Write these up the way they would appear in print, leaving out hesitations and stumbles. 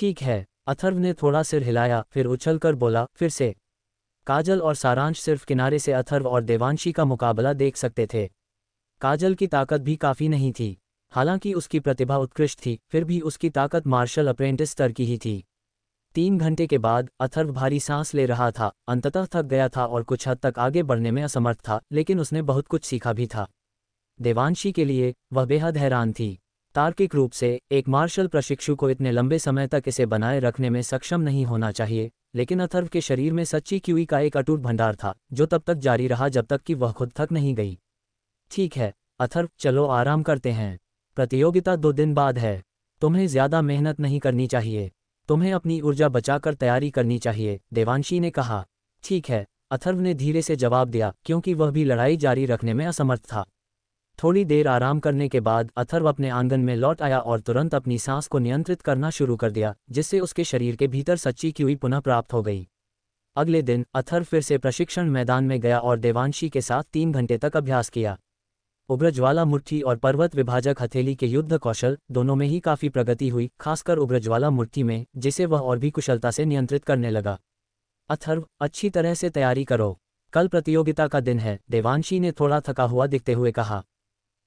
ठीक है। अथर्व ने थोड़ा सिर हिलाया, फिर उछलकर बोला, फिर से। काजल और सारांश सिर्फ किनारे से अथर्व और देवांशी का मुकाबला देख सकते थे। काजल की ताकत भी काफ़ी नहीं थी। हालांकि उसकी प्रतिभा उत्कृष्ट थी, फिर भी उसकी ताकत मार्शल अप्रेंटिस स्तर की ही थी। 3 घंटे के बाद अथर्व भारी सांस ले रहा था, अंततः थक गया था और कुछ हद तक आगे बढ़ने में असमर्थ था, लेकिन उसने बहुत कुछ सीखा भी था। देवांशी के लिए वह बेहद हैरान थी। तार्किक रूप से एक मार्शल प्रशिक्षु को इतने लंबे समय तक इसे बनाए रखने में सक्षम नहीं होना चाहिए, लेकिन अथर्व के शरीर में सच्ची क्यूई का एक अटूट भंडार था, जो तब तक जारी रहा जब तक कि वह खुद थक नहीं गई। ठीक है अथर्व, चलो आराम करते हैं। प्रतियोगिता 2 दिन बाद है। तुम्हें ज़्यादा मेहनत नहीं करनी चाहिए। तुम्हें अपनी ऊर्जा बचाकर तैयारी करनी चाहिए, देवांशी ने कहा। ठीक है, अथर्व ने धीरे से जवाब दिया, क्योंकि वह भी लड़ाई जारी रखने में असमर्थ था। थोड़ी देर आराम करने के बाद अथर्व अपने आंगन में लौट आया और तुरंत अपनी सांस को नियंत्रित करना शुरू कर दिया, जिससे उसके शरीर के भीतर सच्ची क्यूई पुनः प्राप्त हो गई। अगले दिन अथर्व फिर से प्रशिक्षण मैदान में गया और देवांशी के साथ 3 घंटे तक अभ्यास किया। उग्रज्वाला मुट्ठी और पर्वत विभाजक हथेली के युद्ध कौशल दोनों में ही काफ़ी प्रगति हुई, खासकर उग्रज्वाला मुट्ठी में, जिसे वह और भी कुशलता से नियंत्रित करने लगा। अथर्व, अच्छी तरह से तैयारी करो। कल प्रतियोगिता का दिन है, देवांशी ने थोड़ा थका हुआ दिखते हुए कहा।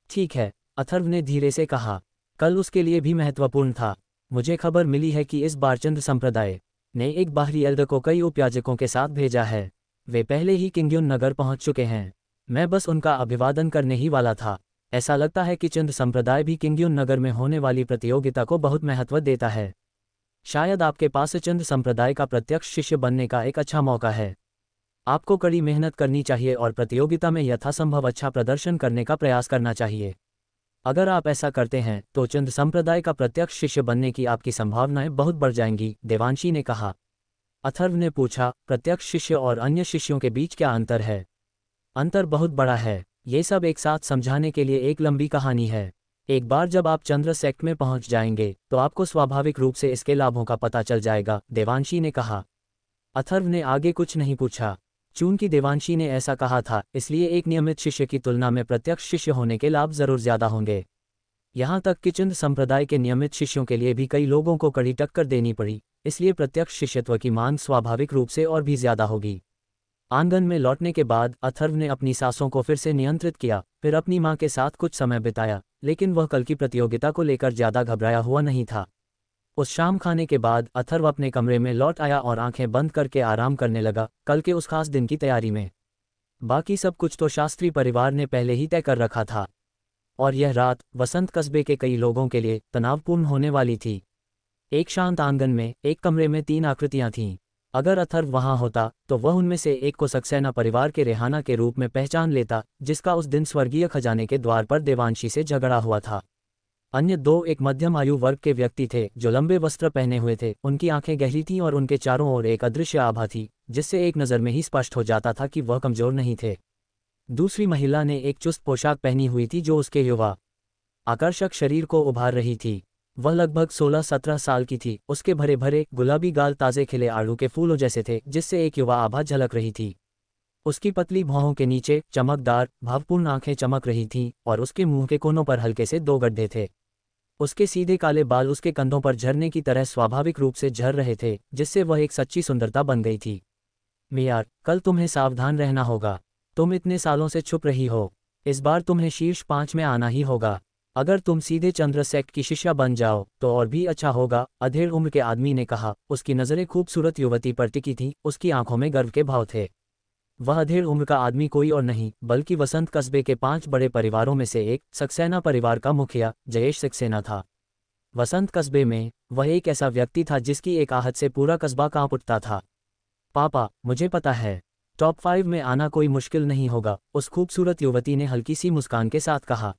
ठीक है, अथर्व ने धीरे से कहा। कल उसके लिए भी महत्वपूर्ण था। मुझे खबर मिली है कि इस बार चंद्र संप्रदाय ने एक बाहरी एल्डर को कई उपयाजकों के साथ भेजा है। वे पहले ही किंग्युन नगर पहुंच चुके हैं। मैं बस उनका अभिवादन करने ही वाला था। ऐसा लगता है कि चंद्र संप्रदाय भी किंग्युन नगर में होने वाली प्रतियोगिता को बहुत महत्व देता है। शायद आपके पास चंद्र संप्रदाय का प्रत्यक्ष शिष्य बनने का एक अच्छा मौका है। आपको कड़ी मेहनत करनी चाहिए और प्रतियोगिता में यथासंभव अच्छा प्रदर्शन करने का प्रयास करना चाहिए। अगर आप ऐसा करते हैं तो चंद्र संप्रदाय का प्रत्यक्ष शिष्य बनने की आपकी संभावनाएं बहुत बढ़ जाएंगी, देवांशी ने कहा। अथर्व ने पूछा, प्रत्यक्ष शिष्य और अन्य शिष्यों के बीच क्या अंतर है? अंतर बहुत बड़ा है। ये सब एक साथ समझाने के लिए एक लंबी कहानी है। एक बार जब आप चंद्र सेक्ट में पहुंच जाएंगे तो आपको स्वाभाविक रूप से इसके लाभों का पता चल जाएगा, देवांशी ने कहा। अथर्व ने आगे कुछ नहीं पूछा। चूंकि देवांशी ने ऐसा कहा था, इसलिए एक नियमित शिष्य की तुलना में प्रत्यक्ष शिष्य होने के लाभ जरूर ज्यादा होंगे। यहाँ तक कि चंद्र संप्रदाय के नियमित शिष्यों के लिए भी कई लोगों को कड़ी टक्कर देनी पड़ी, इसलिए प्रत्यक्ष शिष्यत्व की मांग स्वाभाविक रूप से और भी ज्यादा होगी। आंगन में लौटने के बाद अथर्व ने अपनी सांसों को फिर से नियंत्रित किया, फिर अपनी मां के साथ कुछ समय बिताया, लेकिन वह कल की प्रतियोगिता को लेकर ज्यादा घबराया हुआ नहीं था। उस शाम खाने के बाद अथर्व अपने कमरे में लौट आया और आंखें बंद करके आराम करने लगा, कल के उस खास दिन की तैयारी में। बाकी सब कुछ तो शास्त्री परिवार ने पहले ही तय कर रखा था, और यह रात वसंत कस्बे के कई लोगों के लिए तनावपूर्ण होने वाली थी। एक शांत आंगन में एक कमरे में 3 आकृतियां थीं। अगर अथर्व वहां होता तो वह उनमें से एक को सक्सेना परिवार के रेहाना के रूप में पहचान लेता, जिसका उस दिन स्वर्गीय खजाने के द्वार पर देवांशी से झगड़ा हुआ था। अन्य 2 एक मध्यम आयु वर्ग के व्यक्ति थे जो लंबे वस्त्र पहने हुए थे। उनकी आंखें गहरी थीं और उनके चारों ओर एक अदृश्य आभा थी, जिससे एक नज़र में ही स्पष्ट हो जाता था कि वह कमजोर नहीं थे। दूसरी महिला ने एक चुस्त पोशाक पहनी हुई थी जो उसके युवा आकर्षक शरीर को उभार रही थी। वह लगभग 16-17 साल की थी। उसके भरे भरे गुलाबी गाल ताज़े खिले आड़ू के फूलों जैसे थे, जिससे एक युवा आभा झलक रही थी। उसकी पतली भौहों के नीचे चमकदार भावपूर्ण आंखें चमक रही थीं और उसके मुंह के कोनों पर हल्के से 2 गड्ढे थे। उसके सीधे काले बाल उसके कंधों पर झरने की तरह स्वाभाविक रूप से झर रहे थे, जिससे वह एक सच्ची सुंदरता बन गई थी। मियार, कल तुम्हें सावधान रहना होगा। तुम इतने सालों से छुप रही हो, इस बार तुम्हें शीर्ष 5 में आना ही होगा। अगर तुम सीधे चंद्र सेक्ट की शिष्या बन जाओ तो और भी अच्छा होगा, अधेड़ उम्र के आदमी ने कहा। उसकी नज़रें खूबसूरत युवती पर टिकी थीं, उसकी आंखों में गर्व के भाव थे। वह अधेड़ उम्र का आदमी कोई और नहीं बल्कि वसंत कस्बे के 5 बड़े परिवारों में से एक सक्सेना परिवार का मुखिया जयेश सक्सेना था। वसंत कस्बे में वह एक ऐसा व्यक्ति था जिसकी एक आहट से पूरा कस्बा कांप उठता था। पापा, मुझे पता है, टॉप 5 में आना कोई मुश्किल नहीं होगा, उस खूबसूरत युवती ने हल्की सी मुस्कान के साथ कहा।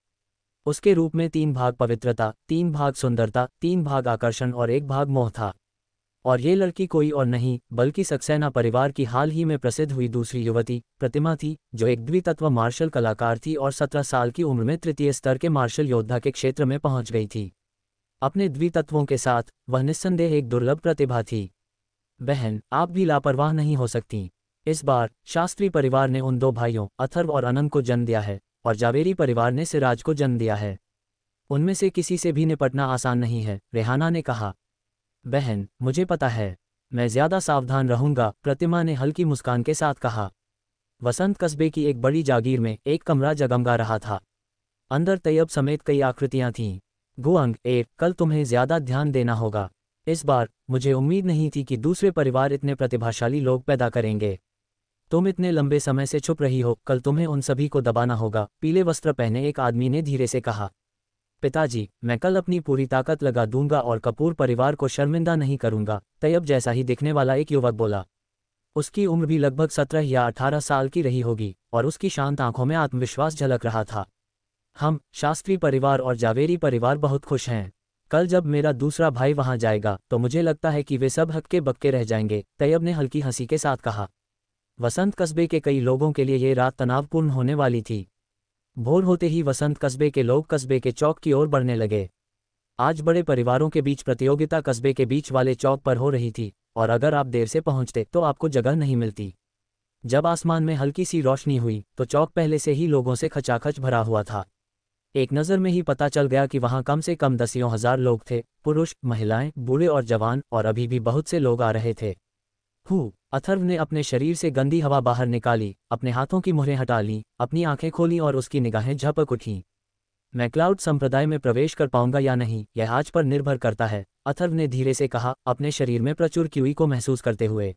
उसके रूप में 3 भाग पवित्रता, 3 भाग सुंदरता, 3 भाग आकर्षण और 1 भाग मोह था। और ये लड़की कोई और नहीं बल्कि सक्सेना परिवार की हाल ही में प्रसिद्ध हुई दूसरी युवती प्रतिमा थी, जो एक द्वितत्व मार्शल कलाकार थी और 17 साल की उम्र में तृतीय स्तर के मार्शल योद्धा के क्षेत्र में पहुंच गई थी। अपने द्वितत्वों के साथ वह निस्संदेह एक दुर्लभ प्रतिभा थी। बहन, आप भी लापरवाह नहीं हो सकती। इस बार शास्त्री परिवार ने उन 2 भाइयों अथर्व और अनंत को जन्म दिया है और जावेरी परिवार ने सिराज को जन्म दिया है। उनमें से किसी से भी निपटना आसान नहीं है, रेहाना ने कहा। बहन, मुझे पता है। मैं ज्यादा सावधान रहूंगा, प्रतिमा ने हल्की मुस्कान के साथ कहा। वसंत कस्बे की एक बड़ी जागीर में एक कमरा जगमगा रहा था। अंदर तैयब समेत कई आकृतियां थीं। गुआंग, कल तुम्हें ज्यादा ध्यान देना होगा। इस बार मुझे उम्मीद नहीं थी कि दूसरे परिवार इतने प्रतिभाशाली लोग पैदा करेंगे। तुम इतने लंबे समय से छुप रही हो, कल तुम्हें उन सभी को दबाना होगा, पीले वस्त्र पहने एक आदमी ने धीरे से कहा। पिताजी, मैं कल अपनी पूरी ताकत लगा दूंगा और कपूर परिवार को शर्मिंदा नहीं करूंगा, तैयब जैसा ही दिखने वाला एक युवक बोला। उसकी उम्र भी लगभग 17 या 18 साल की रही होगी और उसकी शांत आंखों में आत्मविश्वास झलक रहा था। हम, शास्त्री परिवार और जावेरी परिवार बहुत खुश हैं। कल जब मेरा दूसरा भाई वहां जाएगा तो मुझे लगता है कि वे सब हक्के बक्के रह जाएंगे, तैयब ने हल्की हंसी के साथ कहा। वसंत कस्बे के कई लोगों के लिए ये रात तनावपूर्ण होने वाली थी। भोर होते ही वसंत कस्बे के लोग कस्बे के चौक की ओर बढ़ने लगे। आज बड़े परिवारों के बीच प्रतियोगिता कस्बे के बीच वाले चौक पर हो रही थी और अगर आप देर से पहुंचते तो आपको जगह नहीं मिलती। जब आसमान में हल्की सी रोशनी हुई तो चौक पहले से ही लोगों से खचाखच भरा हुआ था। एक नज़र में ही पता चल गया कि वहां कम से कम 10,000 लोग थे, पुरुष, महिलाएं, बूढ़े और जवान, और अभी भी बहुत से लोग आ रहे थे। अथर्व ने अपने शरीर से गंदी हवा बाहर निकाली, अपने हाथों की मुहरें हटा लीं, अपनी आंखें खोलीं और उसकी निगाहें झपक उठीं। मैं क्लाउड संप्रदाय में प्रवेश कर पाऊंगा या नहीं, यह आज पर निर्भर करता है, अथर्व ने धीरे से कहा, अपने शरीर में प्रचुर क्यूई को महसूस करते हुए।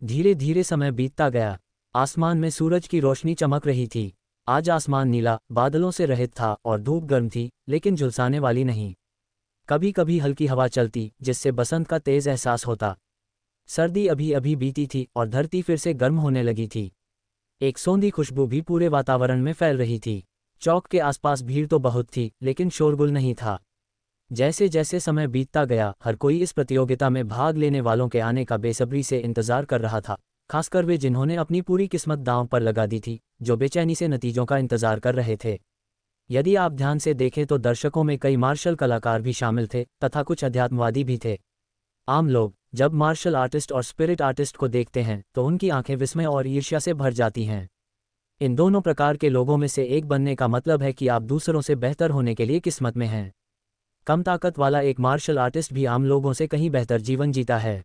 धीरे धीरे समय बीतता गया। आसमान में सूरज की रोशनी चमक रही थी। आज आसमान नीला, बादलों से रहित था और धूप गर्म थी, लेकिन झुलसाने वाली नहीं। कभी कभी हल्की हवा चलती, जिससे बसंत का तेज एहसास होता। सर्दी अभी अभी बीती थी और धरती फिर से गर्म होने लगी थी। एक सौंधी खुशबू भी पूरे वातावरण में फैल रही थी। चौक के आसपास भीड़ तो बहुत थी, लेकिन शोरगुल नहीं था। जैसे जैसे समय बीतता गया, हर कोई इस प्रतियोगिता में भाग लेने वालों के आने का बेसब्री से इंतजार कर रहा था, खासकर वे जिन्होंने अपनी पूरी किस्मत दांव पर लगा दी थी, जो बेचैनी से नतीजों का इंतजार कर रहे थे। यदि आप ध्यान से देखें तो दर्शकों में कई मार्शल कलाकार भी शामिल थे तथा कुछ अध्यात्मवादी भी थे। आम लोग जब मार्शल आर्टिस्ट और स्पिरिट आर्टिस्ट को देखते हैं तो उनकी आंखें विस्मय और ईर्ष्या से भर जाती हैं। इन दोनों प्रकार के लोगों में से एक बनने का मतलब है कि आप दूसरों से बेहतर होने के लिए किस्मत में हैं। कम ताकत वाला एक मार्शल आर्टिस्ट भी आम लोगों से कहीं बेहतर जीवन जीता है।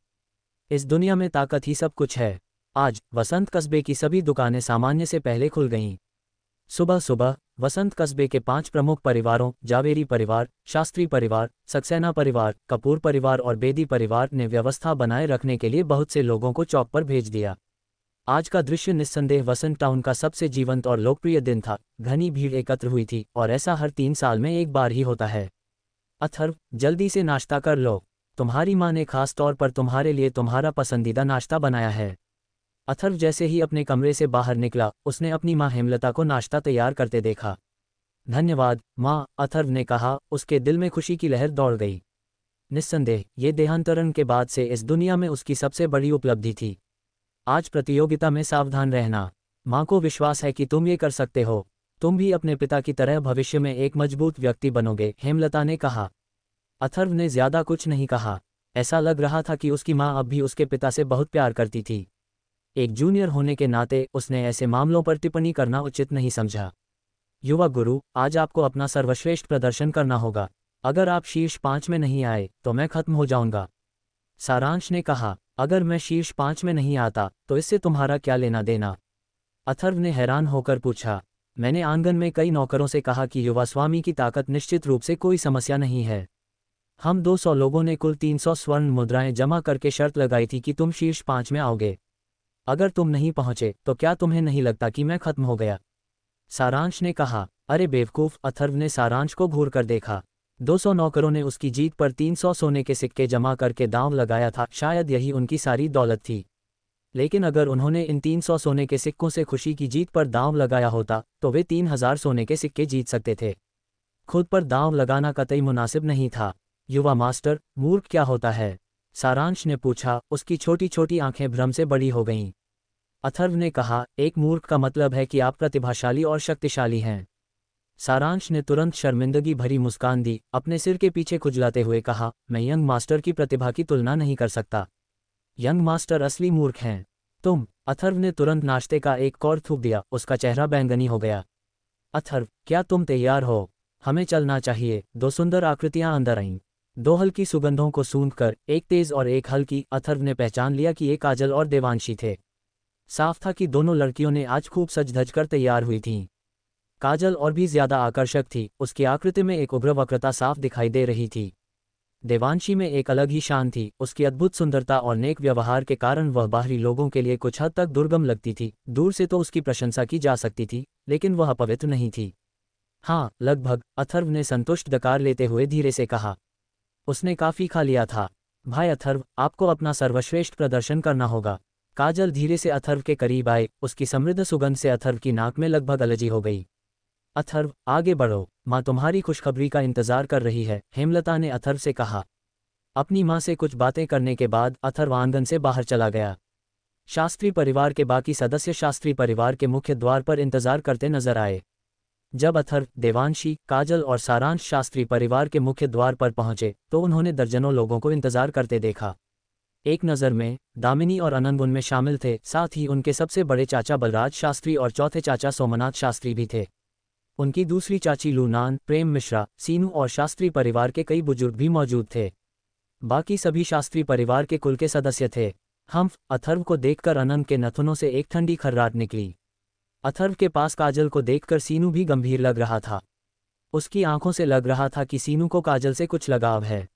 इस दुनिया में ताकत ही सब कुछ है। आज वसंत कस्बे की सभी दुकानें सामान्य से पहले खुल गईं। सुबह सुबह वसंत कस्बे के 5 प्रमुख परिवारों, जावेरी परिवार, शास्त्री परिवार, सक्सेना परिवार, कपूर परिवार और बेदी परिवार ने व्यवस्था बनाए रखने के लिए बहुत से लोगों को चौक पर भेज दिया। आज का दृश्य निस्संदेह वसंत टाउन का सबसे जीवंत और लोकप्रिय दिन था। घनी भीड़ एकत्र हुई थी और ऐसा हर 3 साल में एक बार ही होता है। अथर्व, जल्दी से नाश्ता कर लो। तुम्हारी माँ ने खास तौर पर तुम्हारे लिए तुम्हारा पसंदीदा नाश्ता बनाया है। अथर्व जैसे ही अपने कमरे से बाहर निकला, उसने अपनी माँ हेमलता को नाश्ता तैयार करते देखा। धन्यवाद माँ, अथर्व ने कहा, उसके दिल में खुशी की लहर दौड़ गई। निस्संदेह ये देहांतरण के बाद से इस दुनिया में उसकी सबसे बड़ी उपलब्धि थी। आज प्रतियोगिता में सावधान रहना। माँ को विश्वास है कि तुम ये कर सकते हो। तुम भी अपने पिता की तरह भविष्य में एक मजबूत व्यक्ति बनोगे, हेमलता ने कहा। अथर्व ने ज्यादा कुछ नहीं कहा। ऐसा लग रहा था कि उसकी माँ अब भी उसके पिता से बहुत प्यार करती थी। एक जूनियर होने के नाते उसने ऐसे मामलों पर टिप्पणी करना उचित नहीं समझा। युवा गुरु, आज आपको अपना सर्वश्रेष्ठ प्रदर्शन करना होगा। अगर आप शीर्ष 5 में नहीं आए तो मैं खत्म हो जाऊंगा, सारांश ने कहा। अगर मैं शीर्ष 5 में नहीं आता तो इससे तुम्हारा क्या लेना देना? अथर्व ने हैरान होकर पूछा। मैंने आंगन में कई नौकरों से कहा कि युवा स्वामी की ताकत निश्चित रूप से कोई समस्या नहीं है। हम 200 लोगों ने कुल 300 स्वर्ण मुद्राएं जमा करके शर्त लगाई थी कि तुम शीर्ष 5 में आओगे। अगर तुम नहीं पहुंचे तो क्या तुम्हें नहीं लगता कि मैं खत्म हो गया? सारांश ने कहा। अरे बेवकूफ, अथर्व ने सारांश को घूर कर देखा। 200 नौकरों ने उसकी जीत पर 300 सोने के सिक्के जमा करके दांव लगाया था, शायद यही उनकी सारी दौलत थी। लेकिन अगर उन्होंने इन 300 सोने के सिक्कों से खुशी की जीत पर दांव लगाया होता तो वे 3000 सोने के सिक्के जीत सकते थे। खुद पर दांव लगाना कतई मुनासिब नहीं था। युवा मास्टर, मूर्ख क्या होता है? सारांश ने पूछा। उसकी छोटी छोटी आंखें भ्रम से बड़ी हो गईं। अथर्व ने कहा, एक मूर्ख का मतलब है कि आप प्रतिभाशाली और शक्तिशाली हैं। सारांश ने तुरंत शर्मिंदगी भरी मुस्कान दी, अपने सिर के पीछे खुजलाते हुए कहा, मैं यंग मास्टर की प्रतिभा की तुलना नहीं कर सकता। यंग मास्टर असली मूर्ख हैं। तुम। अथर्व ने तुरंत नाश्ते का एक कौर थूक दिया, उसका चेहरा बैंगनी हो गया। अथर्व, क्या तुम तैयार हो? हमें चलना चाहिए। 2 सुंदर आकृतियां अंदर आईं। दो हल्की सुगंधों को सूंघकर, एक तेज और एक हल्की, अथर्व ने पहचान लिया कि ये काजल और देवांशी थे। साफ था कि दोनों लड़कियों ने आज खूब सज धज कर तैयार हुई थीं। काजल और भी ज्यादा आकर्षक थी, उसकी आकृति में एक उग्र वक्रता साफ दिखाई दे रही थी। देवांशी में एक अलग ही शान थी, उसकी अद्भुत सुंदरता और नेक व्यवहार के कारण वह बाहरी लोगों के लिए कुछ हद तक दुर्गम लगती थी। दूर से तो उसकी प्रशंसा की जा सकती थी, लेकिन वह अपवित्र नहीं थी। हाँ, लगभग, अथर्व ने संतुष्ट डकार लेते हुए धीरे से कहा। उसने काफी खा लिया था। भाई अथर्व, आपको अपना सर्वश्रेष्ठ प्रदर्शन करना होगा। काजल धीरे से अथर्व के करीब आए, उसकी समृद्ध सुगंध से अथर्व की नाक में लगभग एलर्जी हो गई। अथर्व, आगे बढ़ो, माँ तुम्हारी खुशखबरी का इंतजार कर रही है, हेमलता ने अथर्व से कहा। अपनी माँ से कुछ बातें करने के बाद अथर्व आंगन से बाहर चला गया। शास्त्री परिवार के बाकी सदस्य शास्त्री परिवार के मुख्य द्वार पर इंतजार करते नजर आए। जब अथर्व, देवांशी, काजल और सारांश शास्त्री परिवार के मुख्य द्वार पर पहुंचे तो उन्होंने दर्जनों लोगों को इंतजार करते देखा। एक नज़र में दामिनी और अनंत उनमें शामिल थे, साथ ही उनके सबसे बड़े चाचा बलराज शास्त्री और चौथे चाचा सोमनाथ शास्त्री भी थे। उनकी दूसरी चाची लूनान, प्रेम मिश्रा, सीनू और शास्त्री परिवार के कई बुजुर्ग भी मौजूद थे। बाकी सभी शास्त्री परिवार के कुल के सदस्य थे। अथर्व को देखकर अनंत के नथुनों से एक ठंडी खर्राट निकली। अथर्व के पास काजल को देखकर सीनू भी गंभीर लग रहा था। उसकी आंखों से लग रहा था कि सीनू को काजल से कुछ लगाव है।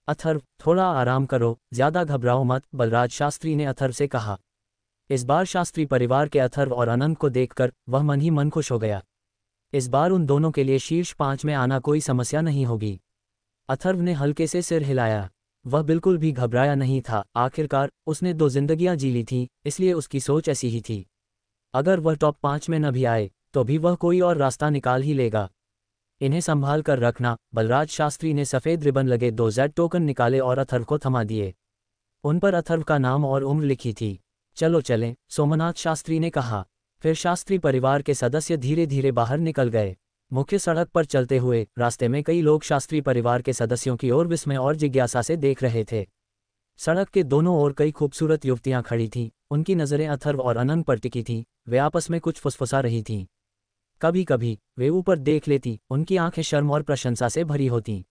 अथर्व, थोड़ा आराम करो, ज्यादा घबराओ मत, बलराज शास्त्री ने अथर्व से कहा। इस बार शास्त्री परिवार के अथर्व और अनंत को देखकर वह मन ही मन खुश हो गया। इस बार उन दोनों के लिए शीर्ष 5 में आना कोई समस्या नहीं होगी। अथर्व ने हल्के से सिर हिलाया। वह बिल्कुल भी घबराया नहीं था, आखिरकार उसने 2 जिंदगियां जी ली थीं, इसलिए उसकी सोच ऐसी ही थी। अगर वह टॉप 5 में न भी आए तो भी वह कोई और रास्ता निकाल ही लेगा। इन्हें संभाल कर रखना। बलराज शास्त्री ने सफ़ेद रिबन लगे 2 जेड टोकन निकाले और अथर्व को थमा दिए। उन पर अथर्व का नाम और उम्र लिखी थी। चलो चलें, सोमनाथ शास्त्री ने कहा। फिर शास्त्री परिवार के सदस्य धीरे धीरे बाहर निकल गए। मुख्य सड़क पर चलते हुए रास्ते में कई लोग शास्त्री परिवार के सदस्यों की ओर विस्मय और जिज्ञासा से देख रहे थे। सड़क के दोनों ओर कई खूबसूरत युवतियां खड़ी थीं, उनकी नज़रें अथर्व और अनंत पर टिकी थीं। वे आपस में कुछ फुसफुसा रही थीं। कभी कभी वे ऊपर देख लेती, उनकी आंखें शर्म और प्रशंसा से भरी होतीं।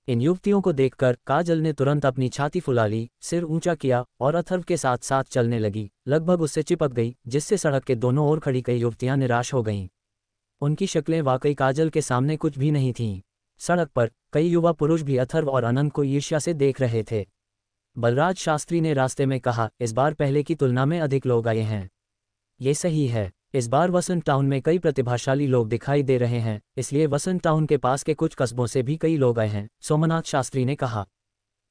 इन युवतियों को देखकर काजल ने तुरंत अपनी छाती फुला ली, सिर ऊंचा किया और अथर्व के साथ साथ चलने लगी, लगभग उससे चिपक गई, जिससे सड़क के दोनों ओर खड़ी कई युवतियां निराश हो गईं। उनकी शक्लें वाकई काजल के सामने कुछ भी नहीं थीं। सड़क पर कई युवा पुरुष भी अथर्व और अनंत को ईर्ष्या से देख रहे थे। बलराज शास्त्री ने रास्ते में कहा, इस बार पहले की तुलना में अधिक लोग आए हैं। ये सही है, इस बार वसंत टाउन में कई प्रतिभाशाली लोग दिखाई दे रहे हैं, इसलिए वसंत टाउन के पास के कुछ कस्बों से भी कई लोग आए हैं, सोमनाथ शास्त्री ने कहा।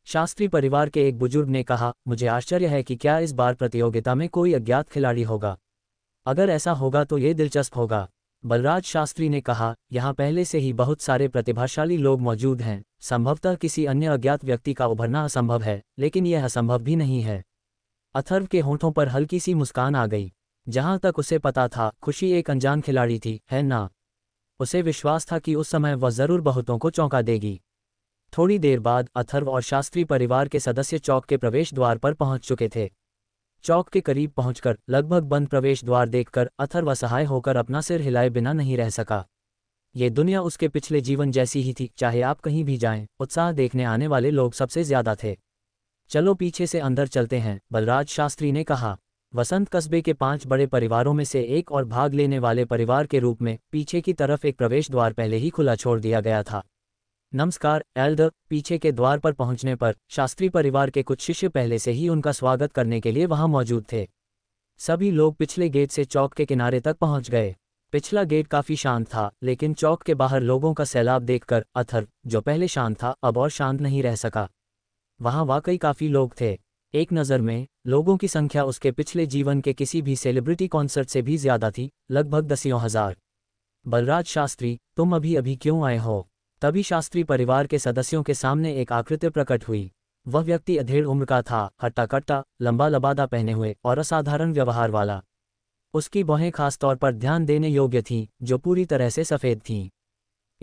शास्त्री परिवार के एक बुजुर्ग ने कहा, मुझे आश्चर्य है कि क्या इस बार प्रतियोगिता में कोई अज्ञात खिलाड़ी होगा। अगर ऐसा होगा तो ये दिलचस्प होगा। बलराज शास्त्री ने कहा, यहाँ पहले से ही बहुत सारे प्रतिभाशाली लोग मौजूद हैं, संभवतः किसी अन्य अज्ञात व्यक्ति का उभरना असंभव है, लेकिन यह असंभव भी नहीं है। अथर्व के होंठों पर हल्की सी मुस्कान आ गई। जहां तक उसे पता था, खुशी एक अनजान खिलाड़ी थी, है ना? उसे विश्वास था कि उस समय वह जरूर बहुतों को चौंका देगी। थोड़ी देर बाद अथर्व और शास्त्री परिवार के सदस्य चौक के प्रवेश द्वार पर पहुंच चुके थे। चौक के करीब पहुंचकर लगभग बंद प्रवेश द्वार देखकर अथर्व असहाय होकर अपना सिर हिलाए बिना नहीं रह सका। ये दुनिया उसके पिछले जीवन जैसी ही थी, चाहे आप कहीं भी जाएं, उत्साह देखने आने वाले लोग सबसे ज्यादा थे। चलो पीछे से अंदर चलते हैं, बलराज शास्त्री ने कहा। वसंत कस्बे के 5 बड़े परिवारों में से एक और भाग लेने वाले परिवार के रूप में पीछे की तरफ एक प्रवेश द्वार पहले ही खुला छोड़ दिया गया था। नमस्कार एल्डर। पीछे के द्वार पर पहुंचने पर शास्त्री परिवार के कुछ शिष्य पहले से ही उनका स्वागत करने के लिए वहां मौजूद थे। सभी लोग पिछले गेट से चौक के किनारे तक पहुंच गए। पिछला गेट काफी शांत था, लेकिन चौक के बाहर लोगों का सैलाब देखकर अथर्व, जो पहले शांत था, अब और शांत नहीं रह सका। वहां वाकई काफी लोग थे। एक नज़र में लोगों की संख्या उसके पिछले जीवन के किसी भी सेलिब्रिटी कॉन्सर्ट से भी ज्यादा थी, लगभग 10,000। बलराज शास्त्री, तुम अभी अभी क्यों आए हो? तभी शास्त्री परिवार के सदस्यों के सामने एक आकृति प्रकट हुई। वह व्यक्ति अधेड़ उम्र का था, हट्टा कट्टा, लंबा लबादा पहने हुए और असाधारण व्यवहार वाला। उसकी बाहें खासतौर पर ध्यान देने योग्य थीं, जो पूरी तरह से सफ़ेद थीं।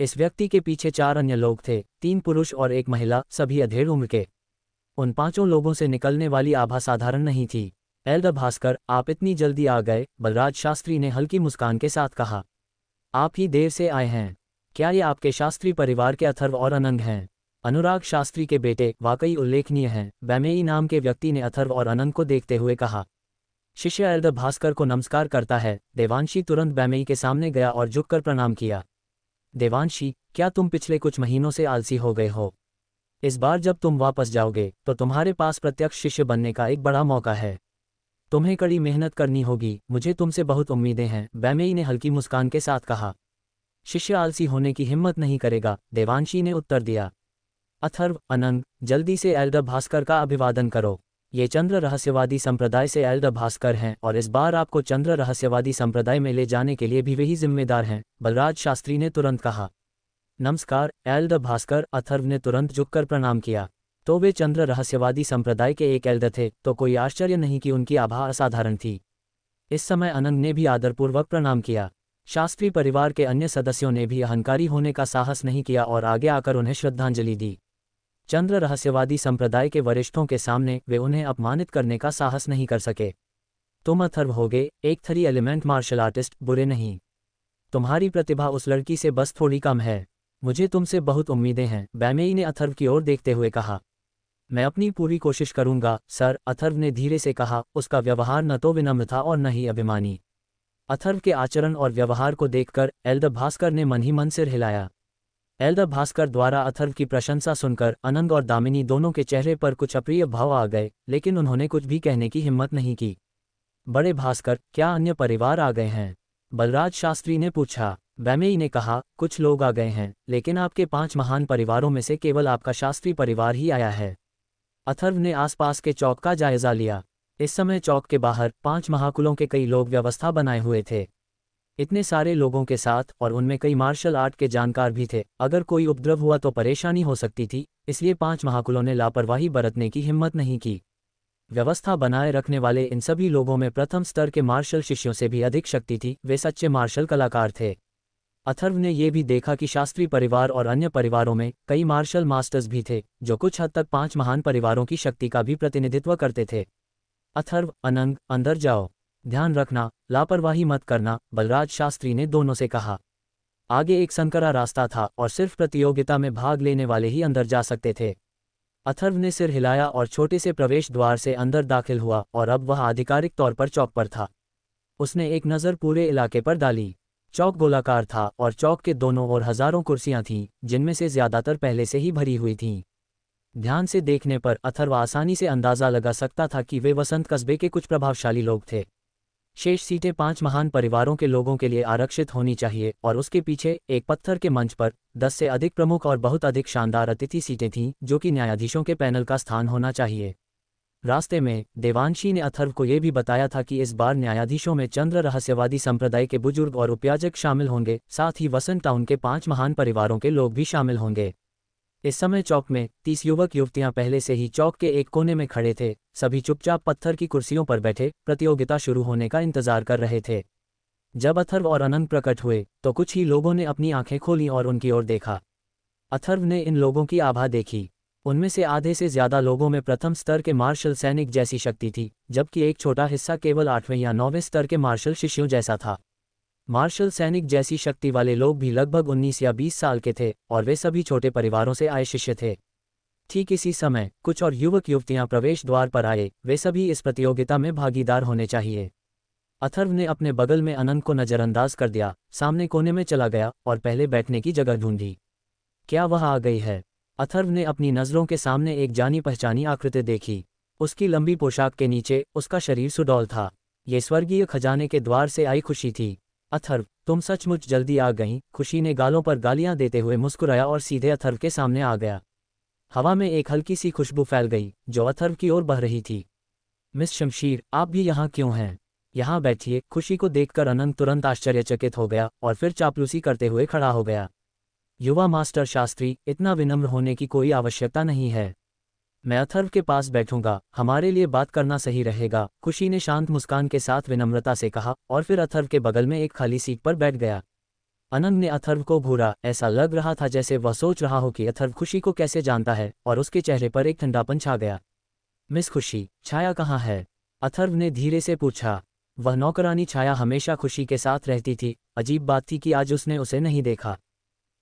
इस व्यक्ति के पीछे 4 अन्य लोग थे, 3 पुरुष और 1 महिला, सभी अधेड़ उम्र के। उन 5 लोगों से निकलने वाली आभा साधारण नहीं थी। एल्डर भास्कर, आप इतनी जल्दी आ गए, बलराज शास्त्री ने हल्की मुस्कान के साथ कहा। आप ही देर से आए हैं। क्या ये आपके शास्त्री परिवार के अथर्व और अनंत हैं? अनुराग शास्त्री के बेटे वाकई उल्लेखनीय हैं, बैमेई नाम के व्यक्ति ने अथर्व और अनंत को देखते हुए कहा। शिष्य एल्डर भास्कर को नमस्कार करता है। देवांशी तुरंत बैमेई के सामने गया और झुककर प्रणाम किया। देवांशी, क्या तुम पिछले कुछ महीनों से आलसी हो गए हो? इस बार जब तुम वापस जाओगे तो तुम्हारे पास प्रत्यक्ष शिष्य बनने का एक बड़ा मौका है। तुम्हें कड़ी मेहनत करनी होगी, मुझे तुमसे बहुत उम्मीदें हैं, बैमेई ने हल्की मुस्कान के साथ कहा। शिष्य आलसी होने की हिम्मत नहीं करेगा, देवांशी ने उत्तर दिया। अथर्व, अनंत, जल्दी से एल्डर भास्कर का अभिवादन करो। ये चंद्र रहस्यवादी संप्रदाय से एल्डर भास्कर हैं और इस बार आपको चंद्र रहस्यवादी संप्रदाय में ले जाने के लिए भी वही जिम्मेदार हैं, बलराज शास्त्री ने तुरंत कहा। नमस्कार एल्डर भास्कर, अथर्व ने तुरंत झुककर प्रणाम किया। तो वे चंद्र रहस्यवादी संप्रदाय के एक एल्डर थे, तो कोई आश्चर्य नहीं कि उनकी आभा असाधारण थी। इस समय अनंत ने भी आदरपूर्वक प्रणाम किया। शास्त्री परिवार के अन्य सदस्यों ने भी अहंकारी होने का साहस नहीं किया और आगे आकर उन्हें श्रद्धांजलि दी। चंद्र रहस्यवादी संप्रदाय के वरिष्ठों के सामने वे उन्हें अपमानित करने का साहस नहीं कर सके। तुम अथर्व होगे, एक 3 एलिमेंट मार्शल आर्टिस्ट, बुरे नहीं। तुम्हारी प्रतिभा उस लड़की से बस थोड़ी कम है। मुझे तुमसे बहुत उम्मीदें हैं, बैमेई ने अथर्व की ओर देखते हुए कहा। मैं अपनी पूरी कोशिश करूंगा सर, अथर्व ने धीरे से कहा। उसका व्यवहार न तो विनम्र था और न ही अभिमानी। अथर्व के आचरण और व्यवहार को देखकर एल्डर भास्कर ने मन ही मन सिर हिलाया। एल्डर भास्कर द्वारा अथर्व की प्रशंसा सुनकर अनंत और दामिनी दोनों के चेहरे पर कुछ अप्रिय भाव आ गए, लेकिन उन्होंने कुछ भी कहने की हिम्मत नहीं की। बड़े भास्कर, क्या अन्य परिवार आ गए हैं? बलराज शास्त्री ने पूछा। बैमेई ने कहा, कुछ लोग आ गए हैं, लेकिन आपके 5 महान परिवारों में से केवल आपका शास्त्री परिवार ही आया है। अथर्व ने आसपास के चौक का जायजा लिया। इस समय चौक के बाहर 5 महाकुलों के कई लोग व्यवस्था बनाए हुए थे। इतने सारे लोगों के साथ, और उनमें कई मार्शल आर्ट के जानकार भी थे, अगर कोई उपद्रव हुआ तो परेशानी हो सकती थी, इसलिए 5 महाकुलों ने लापरवाही बरतने की हिम्मत नहीं की। व्यवस्था बनाए रखने वाले इन सभी लोगों में प्रथम स्तर के मार्शल शिष्यों से भी अधिक शक्ति थी, वे सच्चे मार्शल कलाकार थे। अथर्व ने यह भी देखा कि शास्त्री परिवार और अन्य परिवारों में कई मार्शल मास्टर्स भी थे, जो कुछ हद तक 5 महान परिवारों की शक्ति का भी प्रतिनिधित्व करते थे। अथर्व, अनंत, अंदर जाओ। ध्यान रखना, लापरवाही मत करना, बलराज शास्त्री ने दोनों से कहा। आगे एक संकरा रास्ता था और सिर्फ प्रतियोगिता में भाग लेने वाले ही अंदर जा सकते थे। अथर्व ने सिर हिलाया और छोटे से प्रवेश द्वार से अंदर दाखिल हुआ और अब वह आधिकारिक तौर पर चौक पर था। उसने एक नज़र पूरे इलाके पर डाली। चौक गोलाकार था और चौक के दोनों ओर हजारों कुर्सियां थीं, जिनमें से ज्यादातर पहले से ही भरी हुई थीं। ध्यान से देखने पर अथर्व आसानी से अंदाजा लगा सकता था कि वे वसंत कस्बे के कुछ प्रभावशाली लोग थे। शेष सीटें 5 महान परिवारों के लोगों के लिए आरक्षित होनी चाहिए और उसके पीछे एक पत्थर के मंच पर 10 से अधिक प्रमुख और बहुत अधिक शानदार अतिथि सीटें थीं, जो कि न्यायाधीशों के पैनल का स्थान होना चाहिए। रास्ते में देवांशी ने अथर्व को यह भी बताया था कि इस बार न्यायाधीशों में चंद्र रहस्यवादी संप्रदाय के बुजुर्ग और उपयाजक शामिल होंगे, साथ ही वसंत टाउन के 5 महान परिवारों के लोग भी शामिल होंगे। इस समय चौक में 30 युवक युवतियां पहले से ही चौक के एक कोने में खड़े थे। सभी चुपचाप पत्थर की कुर्सियों पर बैठे प्रतियोगिता शुरू होने का इंतजार कर रहे थे। जब अथर्व और अनंत प्रकट हुए तो कुछ ही लोगों ने अपनी आंखें खोलीं और उनकी ओर देखा। अथर्व ने इन लोगों की आभा देखी। उनमें से आधे से ज्यादा लोगों में प्रथम स्तर के मार्शल सैनिक जैसी शक्ति थी, जबकि एक छोटा हिस्सा केवल 8वें या 9वें स्तर के मार्शल शिष्यों जैसा था। मार्शल सैनिक जैसी शक्ति वाले लोग भी लगभग 19 या 20 साल के थे और वे सभी छोटे परिवारों से आए शिष्य थे। ठीक इसी समय कुछ और युवक युवतियां प्रवेश द्वार पर आए, वे सभी इस प्रतियोगिता में भागीदार होने चाहिए। अथर्व ने अपने बगल में अनंत को नजरअंदाज कर दिया, सामने कोने में चला गया और पहले बैठने की जगह ढूंढी। क्या वह आ गई है? अथर्व ने अपनी नज़रों के सामने एक जानी पहचानी आकृति देखी। उसकी लंबी पोशाक के नीचे उसका शरीर सुडौल था। ये स्वर्गीय खजाने के द्वार से आई खुशी थी। अथर्व, तुम सचमुच जल्दी आ गई। खुशी ने गालों पर गालियां देते हुए मुस्कुराया और सीधे अथर्व के सामने आ गया। हवा में एक हल्की सी खुशबू फैल गई जो अथर्व की ओर बह रही थी। मिस शमशीर, आप भी यहाँ क्यों हैं? यहाँ बैठिए। खुशी को देखकर अनंत तुरंत आश्चर्यचकित हो गया और फिर चापलूसी करते हुए खड़ा हो गया। युवा मास्टर शास्त्री, इतना विनम्र होने की कोई आवश्यकता नहीं है। मैं अथर्व के पास बैठूंगा, हमारे लिए बात करना सही रहेगा, खुशी ने शांत मुस्कान के साथ विनम्रता से कहा और फिर अथर्व के बगल में एक खाली सीट पर बैठ गया। अनंत ने अथर्व को घूरा। ऐसा लग रहा था जैसे वह सोच रहा हो कि अथर्व खुशी को कैसे जानता है, और उसके चेहरे पर एक ठंडापन छा गया। मिस खुशी, छाया कहाँ है? अथर्व ने धीरे से पूछा। वह नौकरानी छाया हमेशा खुशी के साथ रहती थी। अजीब बात थी कि आज उसने उसे नहीं देखा।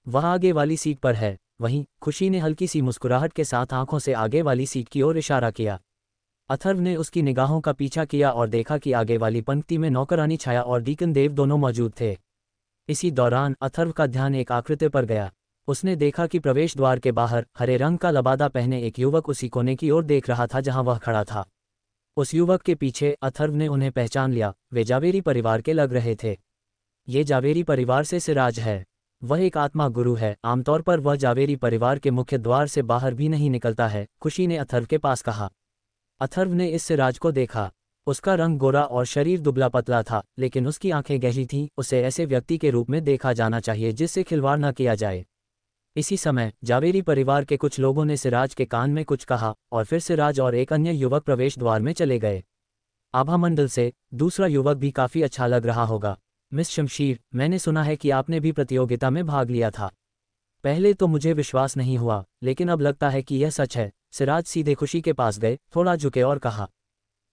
वह आगे वाली सीट पर है। वहीं खुशी ने हल्की सी मुस्कुराहट के साथ आंखों से आगे वाली सीट की ओर इशारा किया। अथर्व ने उसकी निगाहों का पीछा किया और देखा कि आगे वाली पंक्ति में नौकरानी छाया और डीकन देव दोनों मौजूद थे। इसी दौरान अथर्व का ध्यान एक आकृति पर गया। उसने देखा कि प्रवेश द्वार के बाहर हरे रंग का लबादा पहने एक युवक उसी कोने की ओर देख रहा था जहां वह खड़ा था। उस युवक के पीछे अथर्व ने उन्हें पहचान लिया। वे जावेरी परिवार के लग रहे थे। ये जावेरी परिवार से सिराज है। वह एक आत्मा गुरु है। आमतौर पर वह जावेरी परिवार के मुख्य द्वार से बाहर भी नहीं निकलता है, खुशी ने अथर्व के पास कहा। अथर्व ने इस सिराज को देखा। उसका रंग गोरा और शरीर दुबला पतला था, लेकिन उसकी आंखें गहरी थीं। उसे ऐसे व्यक्ति के रूप में देखा जाना चाहिए जिससे खिलवाड़ न किया जाए। इसी समय जावेरी परिवार के कुछ लोगों ने सिराज के कान में कुछ कहा और फिर सिराज और एक अन्य युवक प्रवेश द्वार में चले गए। आभा मंडल से दूसरा युवक भी काफी अच्छा लग रहा होगा। मिस शमशीर, मैंने सुना है कि आपने भी प्रतियोगिता में भाग लिया था। पहले तो मुझे विश्वास नहीं हुआ, लेकिन अब लगता है कि यह सच है। सिराज सीधे खुशी के पास गए, थोड़ा झुके और कहा,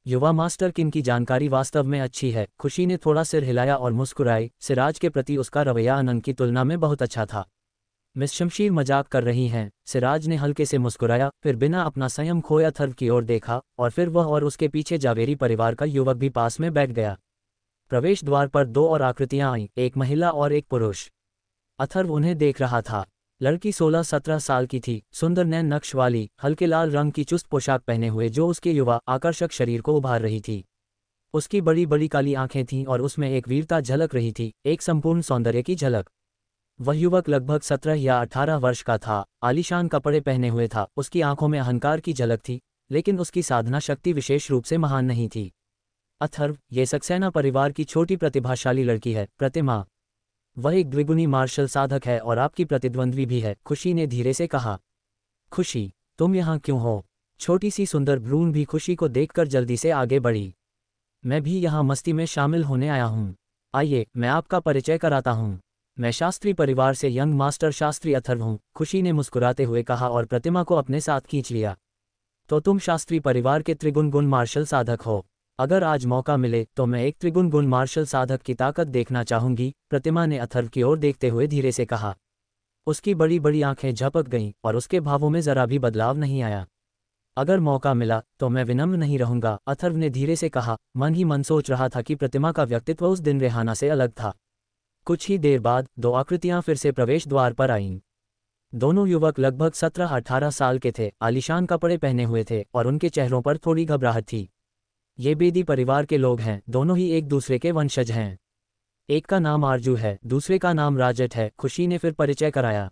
युवा मास्टर किन की जानकारी वास्तव में अच्छी है। खुशी ने थोड़ा सिर हिलाया और मुस्कुराई। सिराज के प्रति उसका रवैया अनंत की तुलना में बहुत अच्छा था। मिस शमशीर मजाक कर रही हैं। सिराज ने हल्के से मुस्कुराया, फिर बिना अपना संयम खोए अथर्व की ओर देखा और फिर वह और उसके पीछे जावेरी परिवार का युवक भी पास में बैठ गया। प्रवेश द्वार पर दो और आकृतियां आईं, एक महिला और एक पुरुष। अथर्व उन्हें देख रहा था। लड़की 16-17 साल की थी, सुंदर नैन नक्श वाली, हल्के लाल रंग की चुस्त पोशाक पहने हुए जो उसके युवा आकर्षक शरीर को उभार रही थी। उसकी बड़ी बड़ी काली आंखें थीं और उसमें एक वीरता झलक रही थी, एक संपूर्ण सौंदर्य की झलक। वह युवक लगभग 17 या 18 वर्ष का था, आलीशान कपड़े पहने हुए था। उसकी आंखों में अहंकार की झलक थी, लेकिन उसकी साधना शक्ति विशेष रूप से महान नहीं थी। अथर्व, ये सक्सेना परिवार की छोटी प्रतिभाशाली लड़की है, प्रतिमा। वह एक द्विगुणी मार्शल साधक है और आपकी प्रतिद्वंद्वी भी है, खुशी ने धीरे से कहा। खुशी, तुम यहाँ क्यों हो? छोटी सी सुंदर भ्रूण भी खुशी को देखकर जल्दी से आगे बढ़ी। मैं भी यहाँ मस्ती में शामिल होने आया हूँ। आइए, मैं आपका परिचय कराता हूँ। मैं शास्त्री परिवार से यंग मास्टर शास्त्री अथर्व हूँ, खुशी ने मुस्कुराते हुए कहा और प्रतिमा को अपने साथ खींच लिया। तो तुम शास्त्री परिवार के त्रिगुण गुण मार्शल साधक हो। अगर आज मौका मिले तो मैं एक त्रिगुण गुण मार्शल साधक की ताकत देखना चाहूंगी, प्रतिमा ने अथर्व की ओर देखते हुए धीरे से कहा। उसकी बड़ी बड़ी आंखें झपक गईं और उसके भावों में जरा भी बदलाव नहीं आया। अगर मौका मिला तो मैं विनम्र नहीं रहूंगा, अथर्व ने धीरे से कहा। मन ही मन सोच रहा था कि प्रतिमा का व्यक्तित्व उस दिन रेहाना से अलग था। कुछ ही देर बाद दो आकृतियां फिर से प्रवेश द्वार पर आईं। दोनों युवक लगभग 17-18 साल के थे, आलीशान कपड़े पहने हुए थे और उनके चेहरों पर थोड़ी घबराहट थी। ये बेदी परिवार के लोग हैं, दोनों ही एक दूसरे के वंशज हैं। एक का नाम आरजू है, दूसरे का नाम राजट है, खुशी ने फिर परिचय कराया।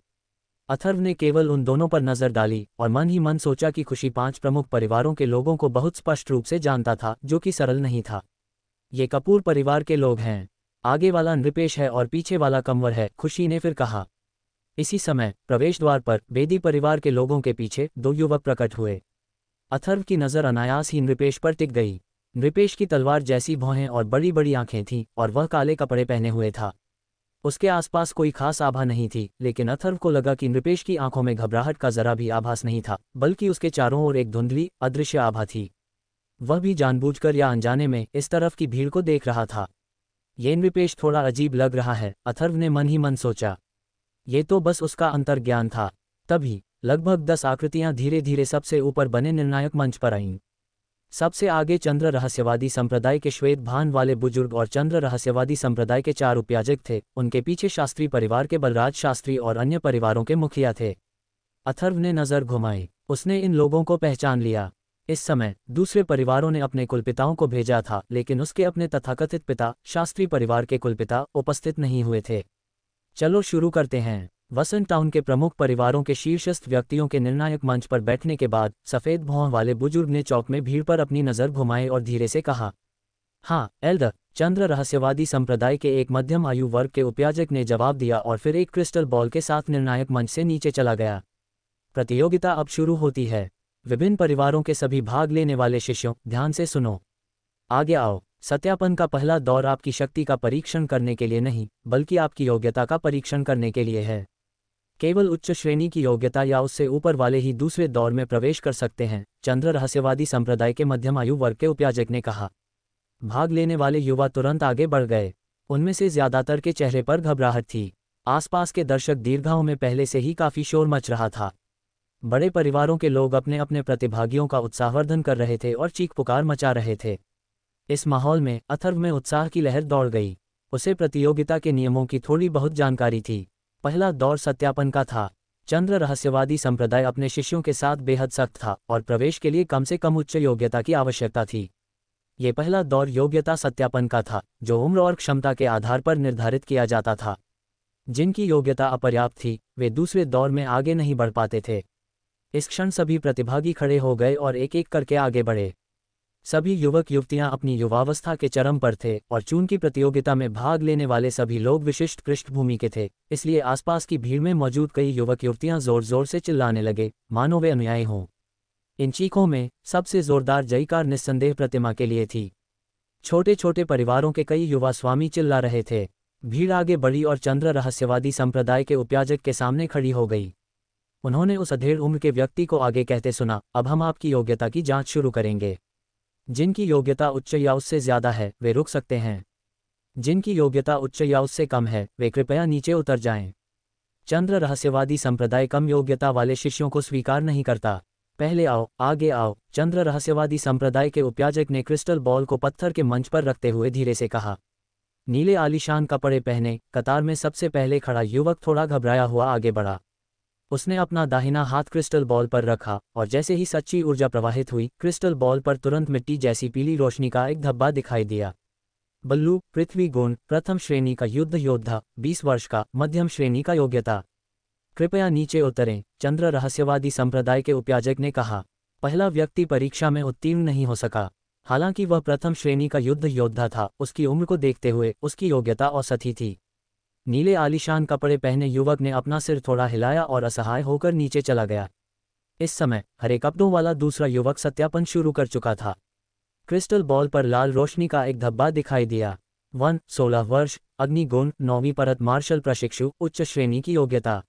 अथर्व ने केवल उन दोनों पर नजर डाली और मन ही मन सोचा कि खुशी 5 प्रमुख परिवारों के लोगों को बहुत स्पष्ट रूप से जानता था, जो कि सरल नहीं था। ये कपूर परिवार के लोग हैं। आगे वाला नृपेश है और पीछे वाला कंवर है, खुशी ने फिर कहा। इसी समय प्रवेश द्वार पर बेदी परिवार के लोगों के पीछे दो युवक प्रकट हुए। अथर्व की नजर अनायास ही नृपेश पर टिक गई। नृपेश की तलवार जैसी भौहें और बड़ी बड़ी आंखें थीं और वह काले कपड़े पहने हुए था। उसके आसपास कोई खास आभा नहीं थी, लेकिन अथर्व को लगा कि नृपेश की आंखों में घबराहट का जरा भी आभास नहीं था, बल्कि उसके चारों ओर एक धुंधली अदृश्य आभा थी। वह भी जानबूझकर या अनजाने में इस तरफ की भीड़ को देख रहा था। ये नृपेश थोड़ा अजीब लग रहा है, अथर्व ने मन ही मन सोचा। ये तो बस उसका अंतर्ज्ञान था। तभी लगभग 10 आकृतियां धीरे धीरे सबसे ऊपर बने निर्णायक मंच पर आईं। सबसे आगे चंद्र रहस्यवादी संप्रदाय के श्वेत भान वाले बुजुर्ग और चंद्र रहस्यवादी संप्रदाय के 4 उपयाजक थे। उनके पीछे शास्त्री परिवार के बलराज शास्त्री और अन्य परिवारों के मुखिया थे। अथर्व ने नजर घुमाई, उसने इन लोगों को पहचान लिया। इस समय दूसरे परिवारों ने अपने कुलपिताओं को भेजा था, लेकिन उसके अपने तथाकथित पिता शास्त्री परिवार के कुलपिता उपस्थित नहीं हुए थे। चलो शुरू करते हैं। वसंत टाउन के प्रमुख परिवारों के शीर्षस्थ व्यक्तियों के निर्णायक मंच पर बैठने के बाद सफेद भौं वाले बुजुर्ग ने चौक में भीड़ पर अपनी नजर घुमाई और धीरे से कहा, हाँ एल्डर। चंद्र रहस्यवादी संप्रदाय के एक मध्यम आयु वर्ग के उपयाजक ने जवाब दिया और फिर एक क्रिस्टल बॉल के साथ निर्णायक मंच से नीचे चला गया। प्रतियोगिता अब शुरू होती है। विभिन्न परिवारों के सभी भाग लेने वाले शिष्यों, ध्यान से सुनो। आगे आओ। सत्यापन का पहला दौर आपकी शक्ति का परीक्षण करने के लिए नहीं, बल्कि आपकी योग्यता का परीक्षण करने के लिए है। केवल उच्च श्रेणी की योग्यता या उससे ऊपर वाले ही दूसरे दौर में प्रवेश कर सकते हैं, चंद्र रहस्यवादी संप्रदाय के मध्यम आयु वर्ग के उपयाजक ने कहा। भाग लेने वाले युवा तुरंत आगे बढ़ गए। उनमें से ज्यादातर के चेहरे पर घबराहट थी। आसपास के दर्शक दीर्घाओं में पहले से ही काफी शोर मच रहा था। बड़े परिवारों के लोग अपने अपने प्रतिभागियों का उत्साहवर्धन कर रहे थे और चीख पुकार मचा रहे थे। इस माहौल में अथर्व में उत्साह की लहर दौड़ गई। उसे प्रतियोगिता के नियमों की थोड़ी बहुत जानकारी थी। पहला दौर सत्यापन का था। चंद्र रहस्यवादी संप्रदाय अपने शिष्यों के साथ बेहद सख्त था और प्रवेश के लिए कम से कम उच्च योग्यता की आवश्यकता थी। ये पहला दौर योग्यता सत्यापन का था, जो उम्र और क्षमता के आधार पर निर्धारित किया जाता था। जिनकी योग्यता अपर्याप्त थी, वे दूसरे दौर में आगे नहीं बढ़ पाते थे। इस क्षण सभी प्रतिभागी खड़े हो गए और एक एक करके आगे बढ़े। सभी युवक युवतियां अपनी युवावस्था के चरम पर थे और चूंकि प्रतियोगिता में भाग लेने वाले सभी लोग विशिष्ट पृष्ठभूमि के थे, इसलिए आसपास की भीड़ में मौजूद कई युवक युवतियां जोर जोर से चिल्लाने लगे, मानो वे अनुयायी हों। इन चीखों में सबसे जोरदार जयकार निस्संदेह प्रतिमा के लिए थी। छोटे छोटे परिवारों के कई युवा स्वामी चिल्ला रहे थे। भीड़ आगे बढ़ी और चंद्र रहस्यवादी संप्रदाय के उपयाजक के सामने खड़ी हो गई। उन्होंने उस अधेड़ उम्र के व्यक्ति को आगे कहते सुना, अब हम आपकी योग्यता की जांच शुरू करेंगे। जिनकी योग्यता उच्च या उससे ज्यादा है, वे रुक सकते हैं। जिनकी योग्यता उच्च या उससे कम है, वे कृपया नीचे उतर जाएं। चंद्र रहस्यवादी संप्रदाय कम योग्यता वाले शिष्यों को स्वीकार नहीं करता। पहले आओ, आगे आओ। चंद्र रहस्यवादी संप्रदाय के उपयाजक ने क्रिस्टल बॉल को पत्थर के मंच पर रखते हुए धीरे से कहा। नीले आलीशान कपड़े पहने कतार में सबसे पहले खड़ा युवक थोड़ा घबराया हुआ आगे बढ़ा। उसने अपना दाहिना हाथ क्रिस्टल बॉल पर रखा और जैसे ही सच्ची ऊर्जा प्रवाहित हुई, क्रिस्टल बॉल पर तुरंत मिट्टी जैसी पीली रोशनी का एक धब्बा दिखाई दिया। बल्लू, पृथ्वी गुण, प्रथम श्रेणी का युद्ध योद्धा, 20 वर्ष का, मध्यम श्रेणी का योग्यता। कृपया नीचे उतरें, चंद्र रहस्यवादी संप्रदाय के उपयाजक ने कहा। पहला व्यक्ति परीक्षा में उत्तीर्ण नहीं हो सका। हालांकि वह प्रथम श्रेणी का युद्ध योद्धा था, उसकी उम्र को देखते हुए उसकी योग्यता औसत ही थी। नीले आलीशान कपड़े पहने युवक ने अपना सिर थोड़ा हिलाया और असहाय होकर नीचे चला गया। इस समय हरे कपड़ों वाला दूसरा युवक सत्यापन शुरू कर चुका था। क्रिस्टल बॉल पर लाल रोशनी का एक धब्बा दिखाई दिया। 1, 16 वर्ष, अग्निगुण, 9वीं परत, मार्शल प्रशिक्षु, उच्च श्रेणी की योग्यता।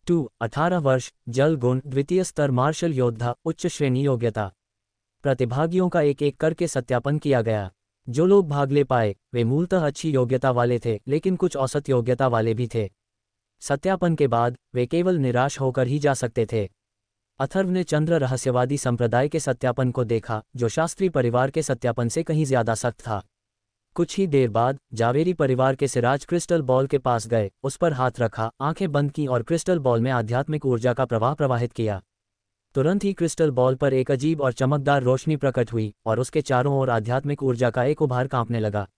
2, 18 वर्ष, जल गुण, द्वितीय स्तर, मार्शल योद्धा, उच्च श्रेणी योग्यता। प्रतिभागियों का एक एक करके सत्यापन किया गया। जो लोग भाग ले पाए, वे मूलतः अच्छी योग्यता वाले थे, लेकिन कुछ औसत योग्यता वाले भी थे। सत्यापन के बाद वे केवल निराश होकर ही जा सकते थे। अथर्व ने चंद्र रहस्यवादी संप्रदाय के सत्यापन को देखा, जो शास्त्री परिवार के सत्यापन से कहीं ज्यादा सख्त था। कुछ ही देर बाद जावेरी परिवार के सिराज क्रिस्टल बॉल के पास गए, उस पर हाथ रखा, आंखें बंद की और क्रिस्टल बॉल में आध्यात्मिक ऊर्जा का प्रवाह प्रवाहित किया। तुरंत ही क्रिस्टल बॉल पर एक अजीब और चमकदार रोशनी प्रकट हुई और उसके चारों ओर आध्यात्मिक ऊर्जा का एक उभार कांपने लगा।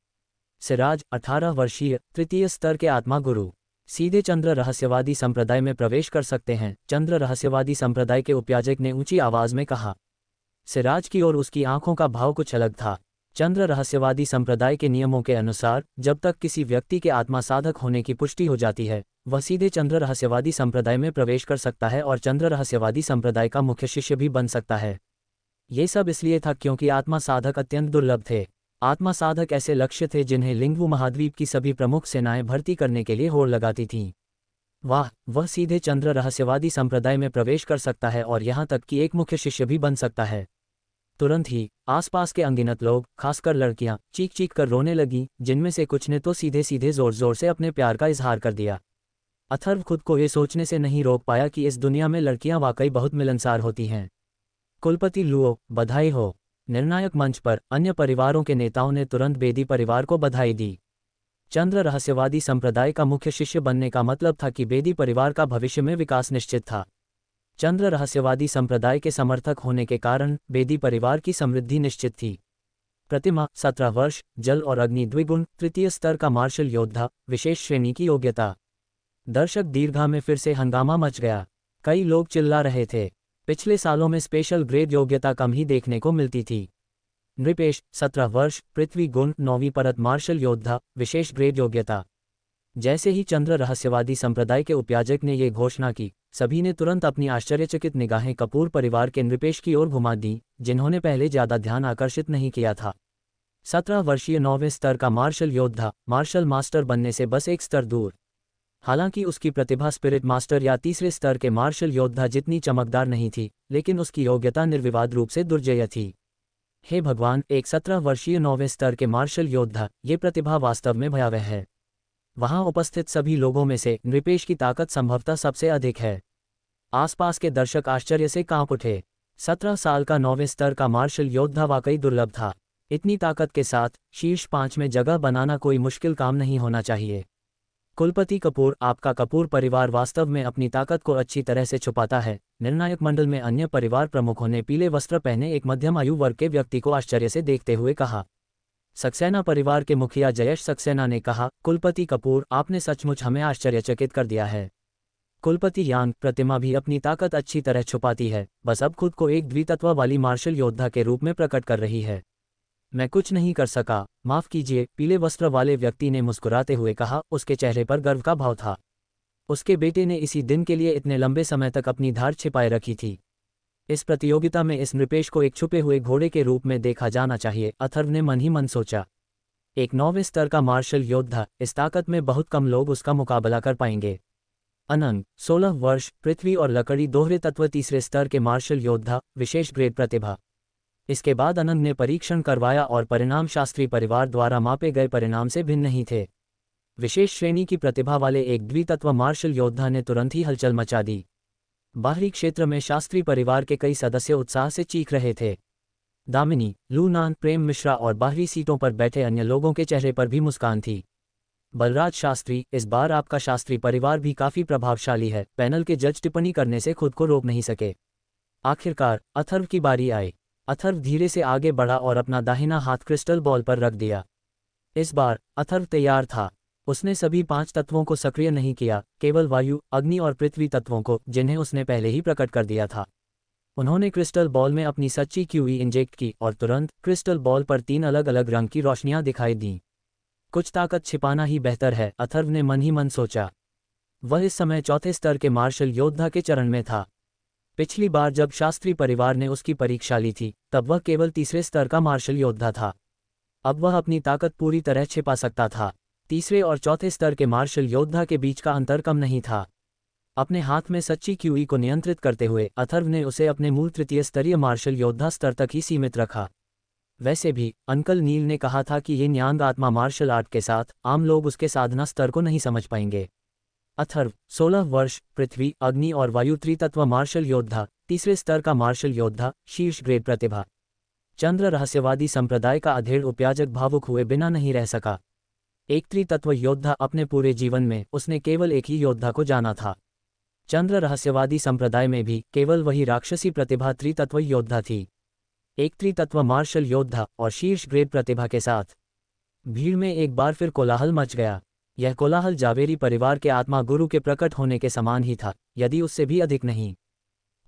सिराज, 18 वर्षीय, तृतीय स्तर के आत्मा गुरु, सीधे चंद्र रहस्यवादी संप्रदाय में प्रवेश कर सकते हैं, चंद्र रहस्यवादी संप्रदाय के उपयाजक ने ऊंची आवाज में कहा। सिराज की ओर उसकी आंखों का भाव कुछ अलग था। चंद्र रहस्यवादी संप्रदाय के नियमों के अनुसार जब तक किसी व्यक्ति के आत्मा साधक होने की पुष्टि हो जाती है, वह सीधे चंद्र रहस्यवादी संप्रदाय में प्रवेश कर सकता है और चंद्र रहस्यवादी संप्रदाय का मुख्य शिष्य भी बन सकता है। ये सब इसलिए था क्योंकि आत्मा साधक अत्यंत दुर्लभ थे। आत्मा साधक ऐसे लक्ष्य थे जिन्हें लिंगवू महाद्वीप की सभी प्रमुख सेनाएं भर्ती करने के लिए होड़ लगाती थीं। वह सीधे चंद्र रहस्यवादी संप्रदाय में प्रवेश कर सकता है और यहाँ तक कि एक मुख्य शिष्य भी बन सकता है। तुरंत ही आसपास के अनगिनत लोग, खासकर लड़कियां, चीख चीख कर रोने लगीं, जिनमें से कुछ ने तो सीधे सीधे जोर जोर से अपने प्यार का इजहार कर दिया। अथर्व खुद को ये सोचने से नहीं रोक पाया कि इस दुनिया में लड़कियां वाकई बहुत मिलनसार होती हैं। कुलपति लुओ, बधाई हो। निर्णायक मंच पर अन्य परिवारों के नेताओं ने तुरंत बेदी परिवार को बधाई दी। चंद्र रहस्यवादी संप्रदाय का मुख्य शिष्य बनने का मतलब था कि बेदी परिवार का भविष्य में विकास निश्चित था। चंद्र रहस्यवादी संप्रदाय के समर्थक होने के कारण बेदी परिवार की समृद्धि निश्चित थी। प्रतिमा, 17 वर्ष, जल और अग्नि द्विगुण, तृतीय स्तर का मार्शल योद्धा, विशेष श्रेणी की योग्यता। दर्शक दीर्घा में फिर से हंगामा मच गया। कई लोग चिल्ला रहे थे। पिछले सालों में स्पेशल ग्रेड योग्यता कम ही देखने को मिलती थी। नृपेश, 17 वर्ष, पृथ्वी गुण, 9वीं परत, मार्शल योद्धा, विशेष ग्रेड योग्यता। जैसे ही चंद्र रहस्यवादी संप्रदाय के उपयाजक ने ये घोषणा की, सभी ने तुरंत अपनी आश्चर्यचकित निगाहें कपूर परिवार के नृपेश की ओर घुमा दी, जिन्होंने पहले ज्यादा ध्यान आकर्षित नहीं किया था। 17 वर्षीय 9वें स्तर का मार्शल योद्धा, मार्शल मास्टर बनने से बस एक स्तर दूर। हालांकि उसकी प्रतिभा स्पिरिट मास्टर या तीसरे स्तर के मार्शल योद्धा जितनी चमकदार नहीं थी, लेकिन उसकी योग्यता निर्विवाद रूप से दुर्जेय थी। हे भगवान, एक 17 वर्षीय 9वें स्तर के मार्शल योद्धा, ये प्रतिभा वास्तव में भयावह है। वहां उपस्थित सभी लोगों में से नृपेश की ताकत संभवतः सबसे अधिक है। आसपास के दर्शक आश्चर्य से कांप उठे। 17 साल का 9वें स्तर का मार्शल योद्धा वाकई दुर्लभ था। इतनी ताकत के साथ शीर्ष 5 में जगह बनाना कोई मुश्किल काम नहीं होना चाहिए। कुलपति कपूर, आपका कपूर परिवार वास्तव में अपनी ताकत को अच्छी तरह से छुपाता है। निर्णायक मंडल में अन्य परिवार प्रमुखों ने पीले वस्त्र पहने एक मध्यम आयु वर्ग के व्यक्ति को आश्चर्य से देखते हुए कहा। सक्सेना परिवार के मुखिया जयेश सक्सेना ने कहा, कुलपति कपूर, आपने सचमुच हमें आश्चर्यचकित कर दिया है। कुलपति यांग, प्रतिमा भी अपनी ताकत अच्छी तरह छुपाती है, बस अब खुद को एक द्वितत्व वाली मार्शल योद्धा के रूप में प्रकट कर रही है। मैं कुछ नहीं कर सका, माफ कीजिए, पीले वस्त्र वाले व्यक्ति ने मुस्कुराते हुए कहा। उसके चेहरे पर गर्व का भाव था। उसके बेटे ने इसी दिन के लिए इतने लंबे समय तक अपनी धार छिपाए रखी थी। इस प्रतियोगिता में इस नृपेश को एक छुपे हुए घोड़े के रूप में देखा जाना चाहिए, अथर्व ने मन ही मन सोचा। एक 9वें स्तर का मार्शल योद्धा, इस ताकत में बहुत कम लोग उसका मुकाबला कर पाएंगे। अनंत, 16 वर्ष, पृथ्वी और लकड़ी दोहरे तत्व, तीसरे स्तर के मार्शल योद्धा, विशेष ग्रेड प्रतिभा। इसके बाद अनंत ने परीक्षण करवाया और परिणाम शास्त्री परिवार द्वारा मापे गए परिणाम से भिन्न नहीं थे। विशेष श्रेणी की प्रतिभा वाले एक द्वितत्व मार्शल योद्धा ने तुरंत ही हलचल मचा दी। बाहरी क्षेत्र में शास्त्री परिवार के कई सदस्य उत्साह से चीख रहे थे। दामिनी, लूनान, प्रेम मिश्रा और बाहरी सीटों पर बैठे अन्य लोगों के चेहरे पर भी मुस्कान थी। बलराज शास्त्री, इस बार आपका शास्त्री परिवार भी काफी प्रभावशाली है। पैनल के जज टिप्पणी करने से खुद को रोक नहीं सके। आखिरकार अथर्व की बारी आई। अथर्व धीरे से आगे बढ़ा और अपना दाहिना हाथ क्रिस्टल बॉल पर रख दिया। इस बार अथर्व तैयार था। उसने सभी 5 तत्वों को सक्रिय नहीं किया, केवल वायु, अग्नि और पृथ्वी तत्वों को, जिन्हें उसने पहले ही प्रकट कर दिया था। उन्होंने क्रिस्टल बॉल में अपनी सच्ची क्यूई इंजेक्ट की और तुरंत क्रिस्टल बॉल पर 3 अलग अलग रंग की रोशनियां दिखाई दीं। कुछ ताकत छिपाना ही बेहतर है, अथर्व ने मन ही मन सोचा। वह इस समय 4थे स्तर के मार्शल योद्धा के चरण में था। पिछली बार जब शास्त्री परिवार ने उसकी परीक्षा ली थी, तब वह केवल तीसरे स्तर का मार्शल योद्धा था। अब वह अपनी ताकत पूरी तरह छिपा सकता था। तीसरे और चौथे स्तर के मार्शल योद्धा के बीच का अंतर कम नहीं था। अपने हाथ में सच्ची क्यूई को नियंत्रित करते हुए अथर्व ने उसे अपने मूल तृतीय स्तरीय मार्शल योद्धा स्तर तक ही सीमित रखा। वैसे भी अंकल नील ने कहा था कि ये न्यांग आत्मा मार्शल आर्ट के साथ आम लोग उसके साधना स्तर को नहीं समझ पाएंगे। अथर्व, 16 वर्ष, पृथ्वी, अग्नि और वायु त्रितत्व मार्शल योद्धा, तीसरे स्तर का मार्शल योद्धा, शीर्ष ग्रेड प्रतिभा। चंद्र रहस्यवादी संप्रदाय का अधेड़ उपयाजक भावुक हुए बिना नहीं रह सका। एक त्रितत्व योद्धा, अपने पूरे जीवन में उसने केवल एक ही योद्धा को जाना था। चंद्र रहस्यवादी संप्रदाय में भी केवल वही राक्षसी प्रतिभा त्रितत्व योद्धा थी। एक त्रितत्व मार्शल योद्धा और शीर्ष ग्रेड प्रतिभा के साथ भीड़ में एक बार फिर कोलाहल मच गया। यह कोलाहल जावेरी परिवार के आत्मा गुरु के प्रकट होने के समान ही था, यदि उससे भी अधिक नहीं।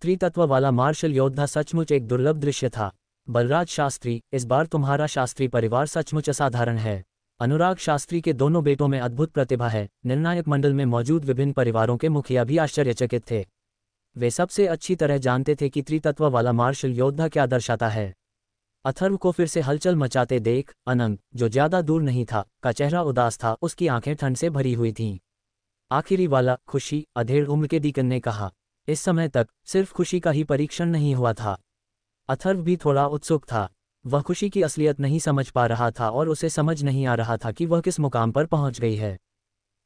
त्रितत्व वाला मार्शल योद्धा सचमुच एक दुर्लभ दृश्य था। बलराज शास्त्री, इस बार तुम्हारा शास्त्री परिवार सचमुच असाधारण है। अनुराग शास्त्री के दोनों बेटों में अद्भुत प्रतिभा है। निर्णायक मंडल में मौजूद विभिन्न परिवारों के मुखिया भी आश्चर्यचकित थे। वे सबसे अच्छी तरह जानते थे कि त्रितत्व वाला मार्शल योद्धा क्या दर्शाता है। अथर्व को फिर से हलचल मचाते देख अनंत, जो ज्यादा दूर नहीं था, का चेहरा उदास था। उसकी आंखें ठंड से भरी हुई थीं। आखिरी वाला, खुशी, अधेड़ उम्र के डीकन ने कहा। इस समय तक सिर्फ खुशी का ही परीक्षण नहीं हुआ था। अथर्व भी थोड़ा उत्सुक था। वह खुशी की असलियत नहीं समझ पा रहा था और उसे समझ नहीं आ रहा था कि वह किस मुकाम पर पहुंच गई है।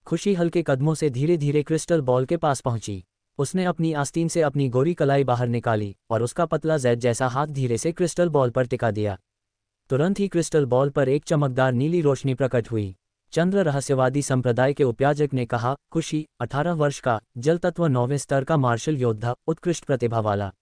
खुशी हल्के कदमों से धीरे धीरे क्रिस्टल बॉल के पास पहुंची। उसने अपनी आस्तीन से अपनी गोरी कलाई बाहर निकाली और उसका पतला जैद जैसा हाथ धीरे से क्रिस्टल बॉल पर टिका दिया। तुरंत ही क्रिस्टल बॉल पर एक चमकदार नीली रोशनी प्रकट हुई। चंद्र रहस्यवादी संप्रदाय के उपयाजक ने कहा, खुशी, 18 वर्ष का, जल तत्व 9वें स्तर का मार्शल योद्धा, उत्कृष्ट प्रतिभा वाला।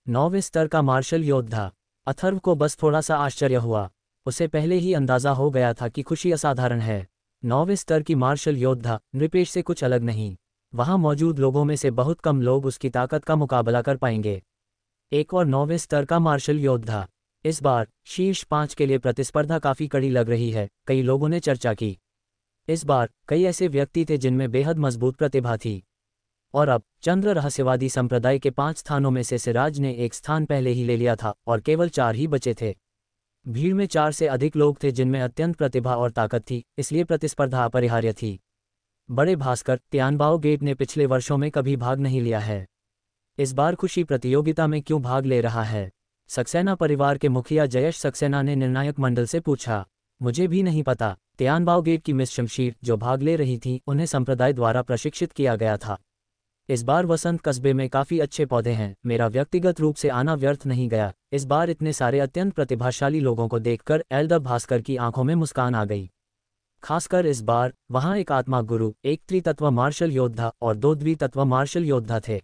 9वें स्तर का मार्शल योद्धा। अथर्व को बस थोड़ा सा आश्चर्य हुआ। उसे पहले ही अंदाजा हो गया था कि खुशी असाधारण है। 9वें स्तर की मार्शल योद्धा, नृपेश से कुछ अलग नहीं। वहां मौजूद लोगों में से बहुत कम लोग उसकी ताकत का मुकाबला कर पाएंगे। एक और 9वें स्तर का मार्शल योद्धा। इस बार शीर्ष 5 के लिए प्रतिस्पर्धा काफी कड़ी लग रही है, कई लोगों ने चर्चा की। इस बार कई ऐसे व्यक्ति थे जिनमें बेहद मजबूत प्रतिभा थी। और अब चंद्र रहस्यवादी संप्रदाय के 5 स्थानों में से सिराज ने एक स्थान पहले ही ले लिया था और केवल 4 ही बचे थे। भीड़ में 4 से अधिक लोग थे जिनमें अत्यंत प्रतिभा और ताकत थी, इसलिए प्रतिस्पर्धा अपरिहार्य थी। बड़े भास्कर, तियानबाओ गेट ने पिछले वर्षों में कभी भाग नहीं लिया है। इस बार खुशी प्रतियोगिता में क्यों भाग ले रहा है? सक्सेना परिवार के मुखिया जयेश सक्सेना ने निर्णायक मंडल से पूछा। मुझे भी नहीं पता। तियानबाओ गेट की मिस शमशीर जो भाग ले रही थी, उन्हें संप्रदाय द्वारा प्रशिक्षित किया गया था। इस बार वसंत कस्बे में काफ़ी अच्छे पौधे हैं, मेरा व्यक्तिगत रूप से आना व्यर्थ नहीं गया। इस बार इतने सारे अत्यंत प्रतिभाशाली लोगों को देखकर एल्डर भास्कर की आंखों में मुस्कान आ गई। खासकर इस बार वहां एक आत्मा गुरु, एक त्रितत्व मार्शल योद्धा और 2 द्वितत्व मार्शल योद्धा थे।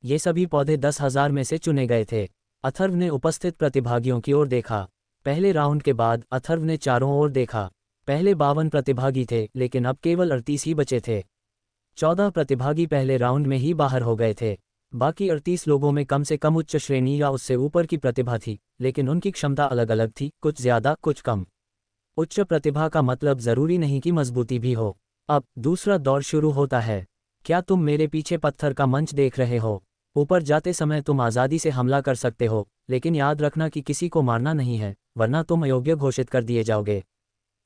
ये सभी पौधे 10,000 में से चुने गए थे। अथर्व ने उपस्थित प्रतिभागियों की ओर देखा। पहले राउंड के बाद अथर्व ने चारों ओर देखा। पहले 52 प्रतिभागी थे, लेकिन अब केवल 38 ही बचे थे। 14 प्रतिभागी पहले राउंड में ही बाहर हो गए थे। बाकी 38 लोगों में कम से कम उच्च श्रेणी या उससे ऊपर की प्रतिभा थी, लेकिन उनकी क्षमता अलग अलग थी, कुछ ज्यादा कुछ कम। उच्च प्रतिभा का मतलब जरूरी नहीं कि मजबूती भी हो। अब दूसरा दौर शुरू होता है। क्या तुम मेरे पीछे पत्थर का मंच देख रहे हो? ऊपर जाते समय तुम आज़ादी से हमला कर सकते हो, लेकिन याद रखना कि किसी को मारना नहीं है, वरना तुम अयोग्य घोषित कर दिए जाओगे।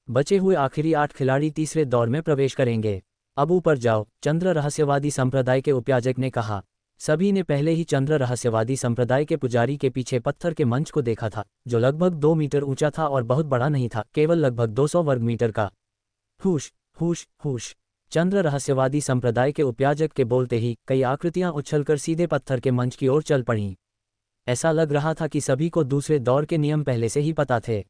बचे हुए आखिरी 8 खिलाड़ी तीसरे दौर में प्रवेश करेंगे। अब ऊपर जाओ, चंद्र रहस्यवादी संप्रदाय के उपयाजक ने कहा। सभी ने पहले ही चंद्र रहस्यवादी संप्रदाय के पुजारी के पीछे पत्थर के मंच को देखा था, जो लगभग 2 मीटर ऊंचा था और बहुत बड़ा नहीं था, केवल लगभग 200 वर्ग मीटर का। हुश हुश हुश। चंद्र रहस्यवादी संप्रदाय के उपयाजक के बोलते ही कई आकृतियां उछलकर सीधे पत्थर के मंच की ओर चल पड़ीं। ऐसा लग रहा था कि सभी को दूसरे दौर के नियम पहले से ही पता थे।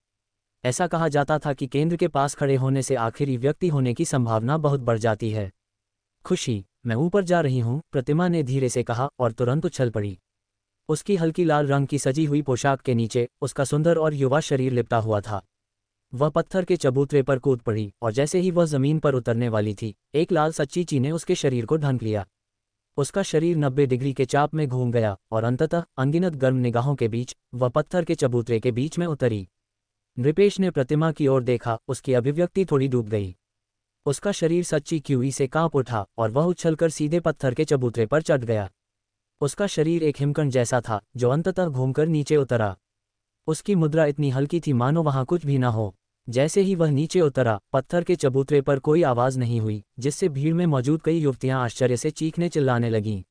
ऐसा कहा जाता था कि केंद्र के पास खड़े होने से आखिरी व्यक्ति होने की संभावना बहुत बढ़ जाती है। खुशी, मैं ऊपर जा रही हूँ, प्रतिमा ने धीरे से कहा और तुरंत उछल पड़ी। उसकी हल्की लाल रंग की सजी हुई पोशाक के नीचे उसका सुंदर और युवा शरीर लिपटा हुआ था। वह पत्थर के चबूतरे पर कूद पड़ी और जैसे ही वह जमीन पर उतरने वाली थी, एक लाल सच्चीची ने उसके शरीर को ढंक लिया। उसका शरीर 90 डिग्री के चाप में घूम गया और अंततः अनगिनत गर्म निगाहों के बीच वह पत्थर के चबूतरे के बीच में उतरी। नृपेश ने प्रतिमा की ओर देखा, उसकी अभिव्यक्ति थोड़ी डूब गई। उसका शरीर सच्ची क्यूई से कांप उठा और वह उछलकर सीधे पत्थर के चबूतरे पर चढ़ गया। उसका शरीर एक हिमकण जैसा था, जो अंततः घूमकर नीचे उतरा। उसकी मुद्रा इतनी हल्की थी मानो वहां कुछ भी न हो। जैसे ही वह नीचे उतरा, पत्थर के चबूतरे पर कोई आवाज नहीं हुई, जिससे भीड़ में मौजूद कई युवतियां आश्चर्य से चीखने चिल्लाने लगीं।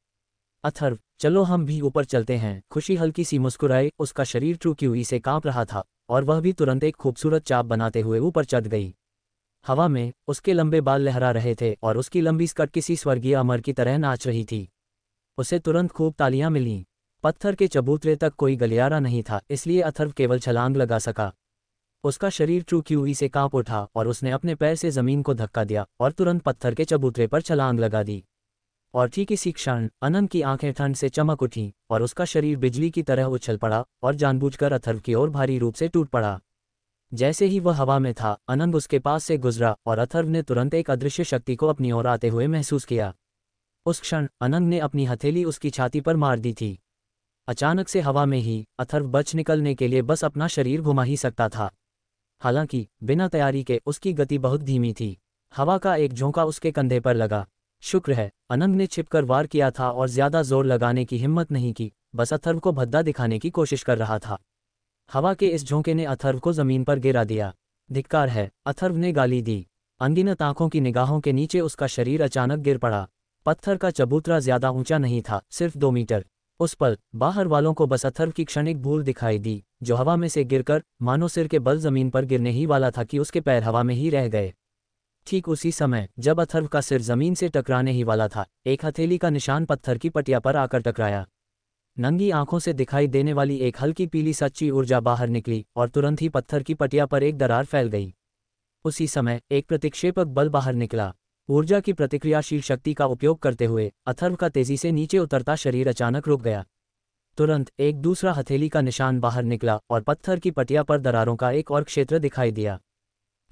अथर्व, चलो हम भी ऊपर चलते हैं। खुशी हल्की सी मुस्कुराई। उसका शरीर ट्रू क्यूई से कांप रहा था और वह भी तुरंत एक खूबसूरत चाप बनाते हुए ऊपर चढ़ गई। हवा में उसके लंबे बाल लहरा रहे थे और उसकी लंबी स्कर्ट किसी स्वर्गीय अमर की तरह नाच रही थी। उसे तुरंत खूब तालियां मिलीं। पत्थर के चबूतरे तक कोई गलियारा नहीं था, इसलिए अथर्व केवल छलांग लगा सका। उसका शरीर ट्रू क्यूई से कांप उठा और उसने अपने पैर से जमीन को धक्का दिया और तुरंत पत्थर के चबूतरे पर छलांग लगा दी। और ठीक इसी क्षण अनंत की आंखें ठंड से चमक उठीं और उसका शरीर बिजली की तरह उछल पड़ा और जानबूझकर अथर्व की ओर भारी रूप से टूट पड़ा। जैसे ही वह हवा में था, अनंत उसके पास से गुजरा और अथर्व ने तुरंत एक अदृश्य शक्ति को अपनी ओर आते हुए महसूस किया। उस क्षण अनंत ने अपनी हथेली उसकी छाती पर मार दी थी। अचानक से हवा में ही अथर्व बच निकलने के लिए बस अपना शरीर घुमा ही सकता था। हालांकि बिना तैयारी के उसकी गति बहुत धीमी थी। हवा का एक झोंका उसके कंधे पर लगा। शुक्र है अनंत ने छिपकर वार किया था और ज्यादा जोर लगाने की हिम्मत नहीं की, बस अथर्व को भद्दा दिखाने की कोशिश कर रहा था। हवा के इस झोंके ने अथर्व को जमीन पर गिरा दिया। धिक्कार है, अथर्व ने गाली दी। अनगिनत आंखों की निगाहों के नीचे उसका शरीर अचानक गिर पड़ा। पत्थर का चबूतरा ज्यादा ऊंचा नहीं था, सिर्फ 2 मीटर। उस पल बाहर वालों को बस अथर्व की क्षणिक भूल दिखाई दी, जो हवा में से गिरकर मानो सिर के बल जमीन पर गिरने ही वाला था कि उसके पैर हवा में ही रह गए। ठीक उसी समय जब अथर्व का सिर जमीन से टकराने ही वाला था, एक हथेली का निशान पत्थर की पटिया पर आकर टकराया। नंगी आंखों से दिखाई देने वाली एक हल्की पीली सच्ची ऊर्जा बाहर निकली और तुरंत ही पत्थर की पटिया पर एक दरार फैल गई। उसी समय एक प्रतिक्षेपक बल बाहर निकला। ऊर्जा की प्रतिक्रियाशील शक्ति का उपयोग करते हुए अथर्व का तेजी से नीचे उतरता शरीर अचानक रुक गया। तुरंत एक दूसरा हथेली का निशान बाहर निकला और पत्थर की पटिया पर दरारों का एक और क्षेत्र दिखाई दिया।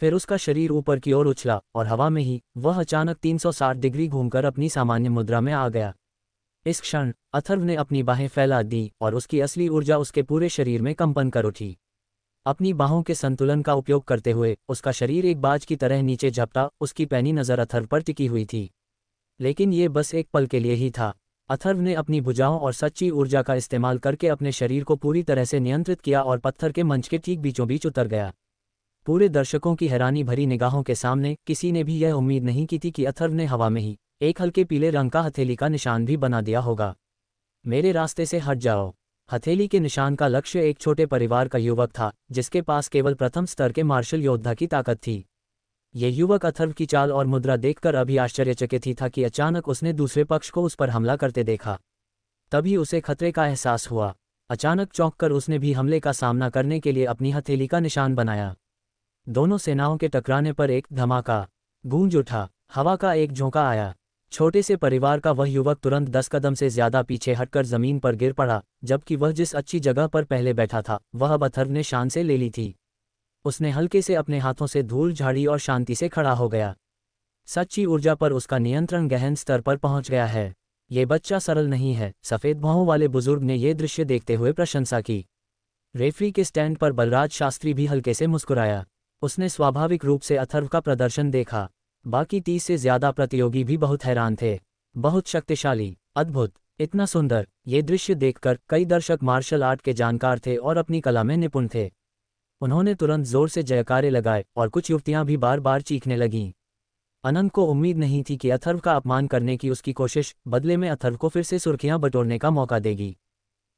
फिर उसका शरीर ऊपर की ओर उछला और हवा में ही वह अचानक 360 डिग्री घूमकर अपनी सामान्य मुद्रा में आ गया। इस क्षण अथर्व ने अपनी बाहें फैला दी और उसकी असली ऊर्जा उसके पूरे शरीर में कंपन कर उठी। अपनी बाहों के संतुलन का उपयोग करते हुए उसका शरीर एक बाज की तरह नीचे झपटा। उसकी पैनी नजर अथर्व पर टिकी हुई थी, लेकिन ये बस एक पल के लिए ही था। अथर्व ने अपनी भुजाओं और सच्ची ऊर्जा का इस्तेमाल करके अपने शरीर को पूरी तरह से नियंत्रित किया और पत्थर के मंच के ठीक बीचों बीच उतर गया। पूरे दर्शकों की हैरानी भरी निगाहों के सामने किसी ने भी यह उम्मीद नहीं की थी कि अथर्व ने हवा में ही एक हल्के पीले रंग का हथेली का निशान भी बना दिया होगा। मेरे रास्ते से हट जाओ। हथेली के निशान का लक्ष्य एक छोटे परिवार का युवक था, जिसके पास केवल प्रथम स्तर के मार्शल योद्धा की ताकत थी। यह युवक अथर्व की चाल और मुद्रा देखकर अभी आश्चर्यचकित ही था कि अचानक उसने दूसरे पक्ष को उस पर हमला करते देखा। तभी उसे खतरे का एहसास हुआ। अचानक चौंक कर उसने भी हमले का सामना करने के लिए अपनी हथेली का निशान बनाया। दोनों सेनाओं के टकराने पर एक धमाका गूंज उठा, हवा का एक झोंका आया। छोटे से परिवार का वह युवक तुरंत 10 कदम से ज्यादा पीछे हटकर जमीन पर गिर पड़ा, जबकि वह जिस अच्छी जगह पर पहले बैठा था वह अब अथर्व ने शान से ले ली थी। उसने हल्के से अपने हाथों से धूल झाड़ी और शांति से खड़ा हो गया। सच्ची ऊर्जा पर उसका नियंत्रण गहन स्तर पर पहुंच गया है। ये बच्चा सरल नहीं है, सफ़ेद भौहों वाले बुजुर्ग ने यह दृश्य देखते हुए प्रशंसा की। रेफरी के स्टैंड पर बलराज शास्त्री भी हल्के से मुस्कुराया। उसने स्वाभाविक रूप से अथर्व का प्रदर्शन देखा। बाकी 30 से ज्यादा प्रतियोगी भी बहुत हैरान थे। बहुत शक्तिशाली, अद्भुत, इतना सुंदर। ये दृश्य देखकर कई दर्शक मार्शल आर्ट के जानकार थे और अपनी कला में निपुण थे। उन्होंने तुरंत जोर से जयकारे लगाए और कुछ युवतियां भी बार बार चीखने लगीं। अनंत को उम्मीद नहीं थी कि अथर्व का अपमान करने की उसकी कोशिश बदले में अथर्व को फिर से सुर्खियां बटोरने का मौका देगी।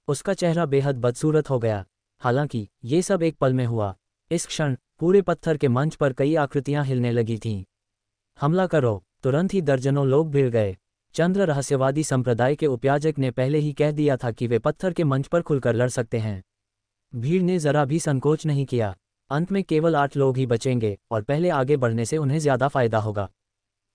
उसका चेहरा बेहद बदसूरत हो गया। हालांकि ये सब एक पल में हुआ। इस क्षण पूरे पत्थर के मंच पर कई आकृतियां हिलने लगी थीं। हमला करो! तुरंत ही दर्जनों लोग भिड़ गए। चंद्र रहस्यवादी संप्रदाय के उपयाजक ने पहले ही कह दिया था कि वे पत्थर के मंच पर खुलकर लड़ सकते हैं। भीड़ ने जरा भी संकोच नहीं किया। अंत में केवल 8 लोग ही बचेंगे और पहले आगे बढ़ने से उन्हें ज्यादा फायदा होगा।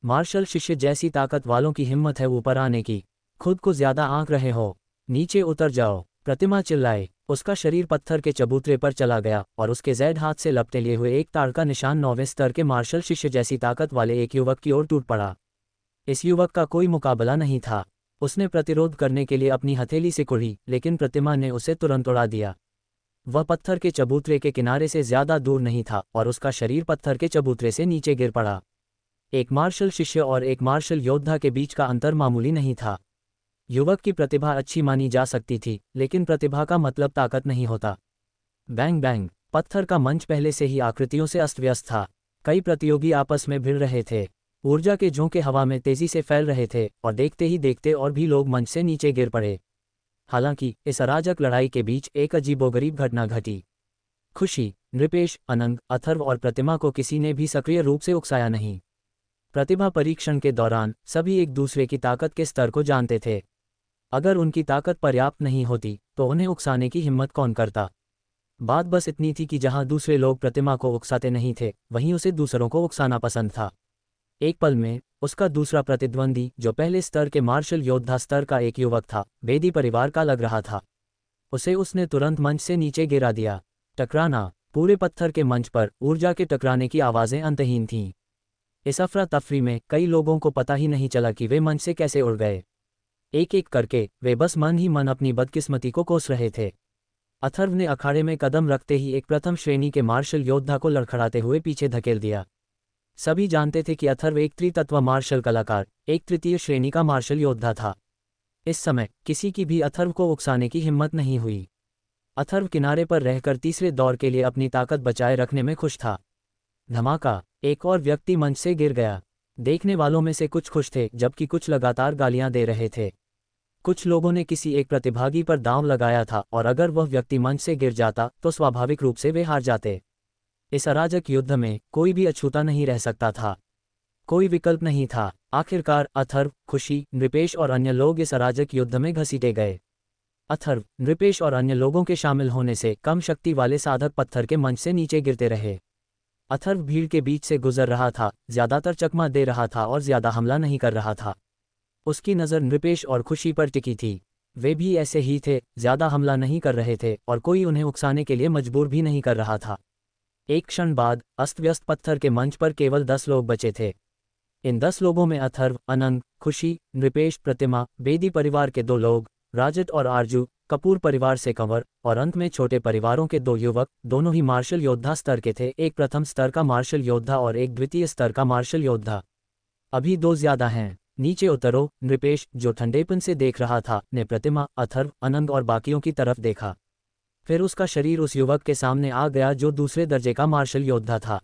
मार्शल शिष्य जैसी ताकत वालों की हिम्मत है ऊपर आने की। खुद को ज्यादा आंक रहे हो, नीचे उतर जाओ! प्रतिमा चिल्लाए। उसका शरीर पत्थर के चबूतरे पर चला गया और उसके जैद हाथ से लपटे लिए हुए एक ताड़ का निशान 9वें स्तर के मार्शल शिष्य जैसी ताकत वाले एक युवक की ओर टूट पड़ा। इस युवक का कोई मुकाबला नहीं था। उसने प्रतिरोध करने के लिए अपनी हथेली से कुड़ी, लेकिन प्रतिमा ने उसे तुरंत उड़ा दिया। वह पत्थर के चबूतरे के किनारे से ज्यादा दूर नहीं था और उसका शरीर पत्थर के चबूतरे से नीचे गिर पड़ा। एक मार्शल शिष्य और एक मार्शल योद्धा के बीच का अंतर मामूली नहीं था। युवक की प्रतिभा अच्छी मानी जा सकती थी, लेकिन प्रतिभा का मतलब ताकत नहीं होता। Bang bang! पत्थर का मंच पहले से ही आकृतियों से अस्त व्यस्त था। कई प्रतियोगी आपस में भिड़ रहे थे। ऊर्जा के झोंके हवा में तेजी से फैल रहे थे और देखते ही देखते और भी लोग मंच से नीचे गिर पड़े। हालांकि इस अराजक लड़ाई के बीच एक अजीबोगरीब घटना घटी। खुशी, नृपेश, अनंग, अथर्व और प्रतिमा को किसी ने भी सक्रिय रूप से उकसाया नहीं। प्रतिभा परीक्षण के दौरान सभी एक दूसरे की ताकत के स्तर को जानते थे। अगर उनकी ताकत पर्याप्त नहीं होती तो उन्हें उकसाने की हिम्मत कौन करता। बात बस इतनी थी कि जहां दूसरे लोग प्रतिमा को उकसाते नहीं थे, वहीं उसे दूसरों को उकसाना पसंद था। एक पल में उसका दूसरा प्रतिद्वंदी, जो पहले स्तर के मार्शल योद्धा स्तर का एक युवक था, बेदी परिवार का लग रहा था। उसने तुरंत मंच से नीचे गिरा दिया। टकराना! पूरे पत्थर के मंच पर ऊर्जा के टकराने की आवाज़ें अंतहीन थीं। इस अफरा तफरी में कई लोगों को पता ही नहीं चला कि वे मंच से कैसे उड़ गए। एक एक करके वे बस मन ही मन अपनी बदकिस्मती को कोस रहे थे। अथर्व ने अखाड़े में कदम रखते ही एक प्रथम श्रेणी के मार्शल योद्धा को लड़खड़ाते हुए पीछे धकेल दिया। सभी जानते थे कि अथर्व एक त्रितत्व मार्शल कलाकार, एक तृतीय श्रेणी का मार्शल योद्धा था। इस समय किसी की भी अथर्व को उकसाने की हिम्मत नहीं हुई। अथर्व किनारे पर रहकर तीसरे दौर के लिए अपनी ताकत बचाए रखने में खुश था। धमाका! एक और व्यक्ति मंच से गिर गया। देखने वालों में से कुछ खुश थे, जबकि कुछ लगातार गालियां दे रहे थे। कुछ लोगों ने किसी एक प्रतिभागी पर दांव लगाया था और अगर वह व्यक्ति मंच से गिर जाता तो स्वाभाविक रूप से वे हार जाते। इस अराजक युद्ध में कोई भी अछूता नहीं रह सकता था। कोई विकल्प नहीं था। आखिरकार अथर्व, खुशी, नृपेश और अन्य लोग इस अराजक युद्ध में घसीटे गए। अथर्व, नृपेश और अन्य लोगों के शामिल होने से कम शक्ति वाले साधक पत्थर के मंच से नीचे गिरते रहे। अथर्व भीड़ के बीच से गुजर रहा था, ज्यादातर चकमा दे रहा था और ज्यादा हमला नहीं कर रहा था। उसकी नज़र नृपेश और खुशी पर टिकी थी। वे भी ऐसे ही थे, ज्यादा हमला नहीं कर रहे थे और कोई उन्हें उकसाने के लिए मजबूर भी नहीं कर रहा था। एक क्षण बाद अस्त व्यस्त पत्थर के मंच पर केवल 10 लोग बचे थे। इन 10 लोगों में अथर्व, अनंग, खुशी, नृपेश, प्रतिमा, बेदी परिवार के 2 लोग, राजत और आरजू, कपूर परिवार से कंवर और अंत में छोटे परिवारों के 2 युवक, दोनों ही मार्शल योद्धा स्तर के थे, एक प्रथम स्तर का मार्शल योद्धा और एक द्वितीय स्तर का मार्शल योद्धा। अभी 2 ज्यादा हैं। नीचे उतरो! नृपेश, जो ठंडेपन से देख रहा था, ने प्रतिमा, अथर्व, अनंग और बाकियों की तरफ देखा। फिर उसका शरीर उस युवक के सामने आ गया जो दूसरे दर्जे का मार्शल योद्धा था।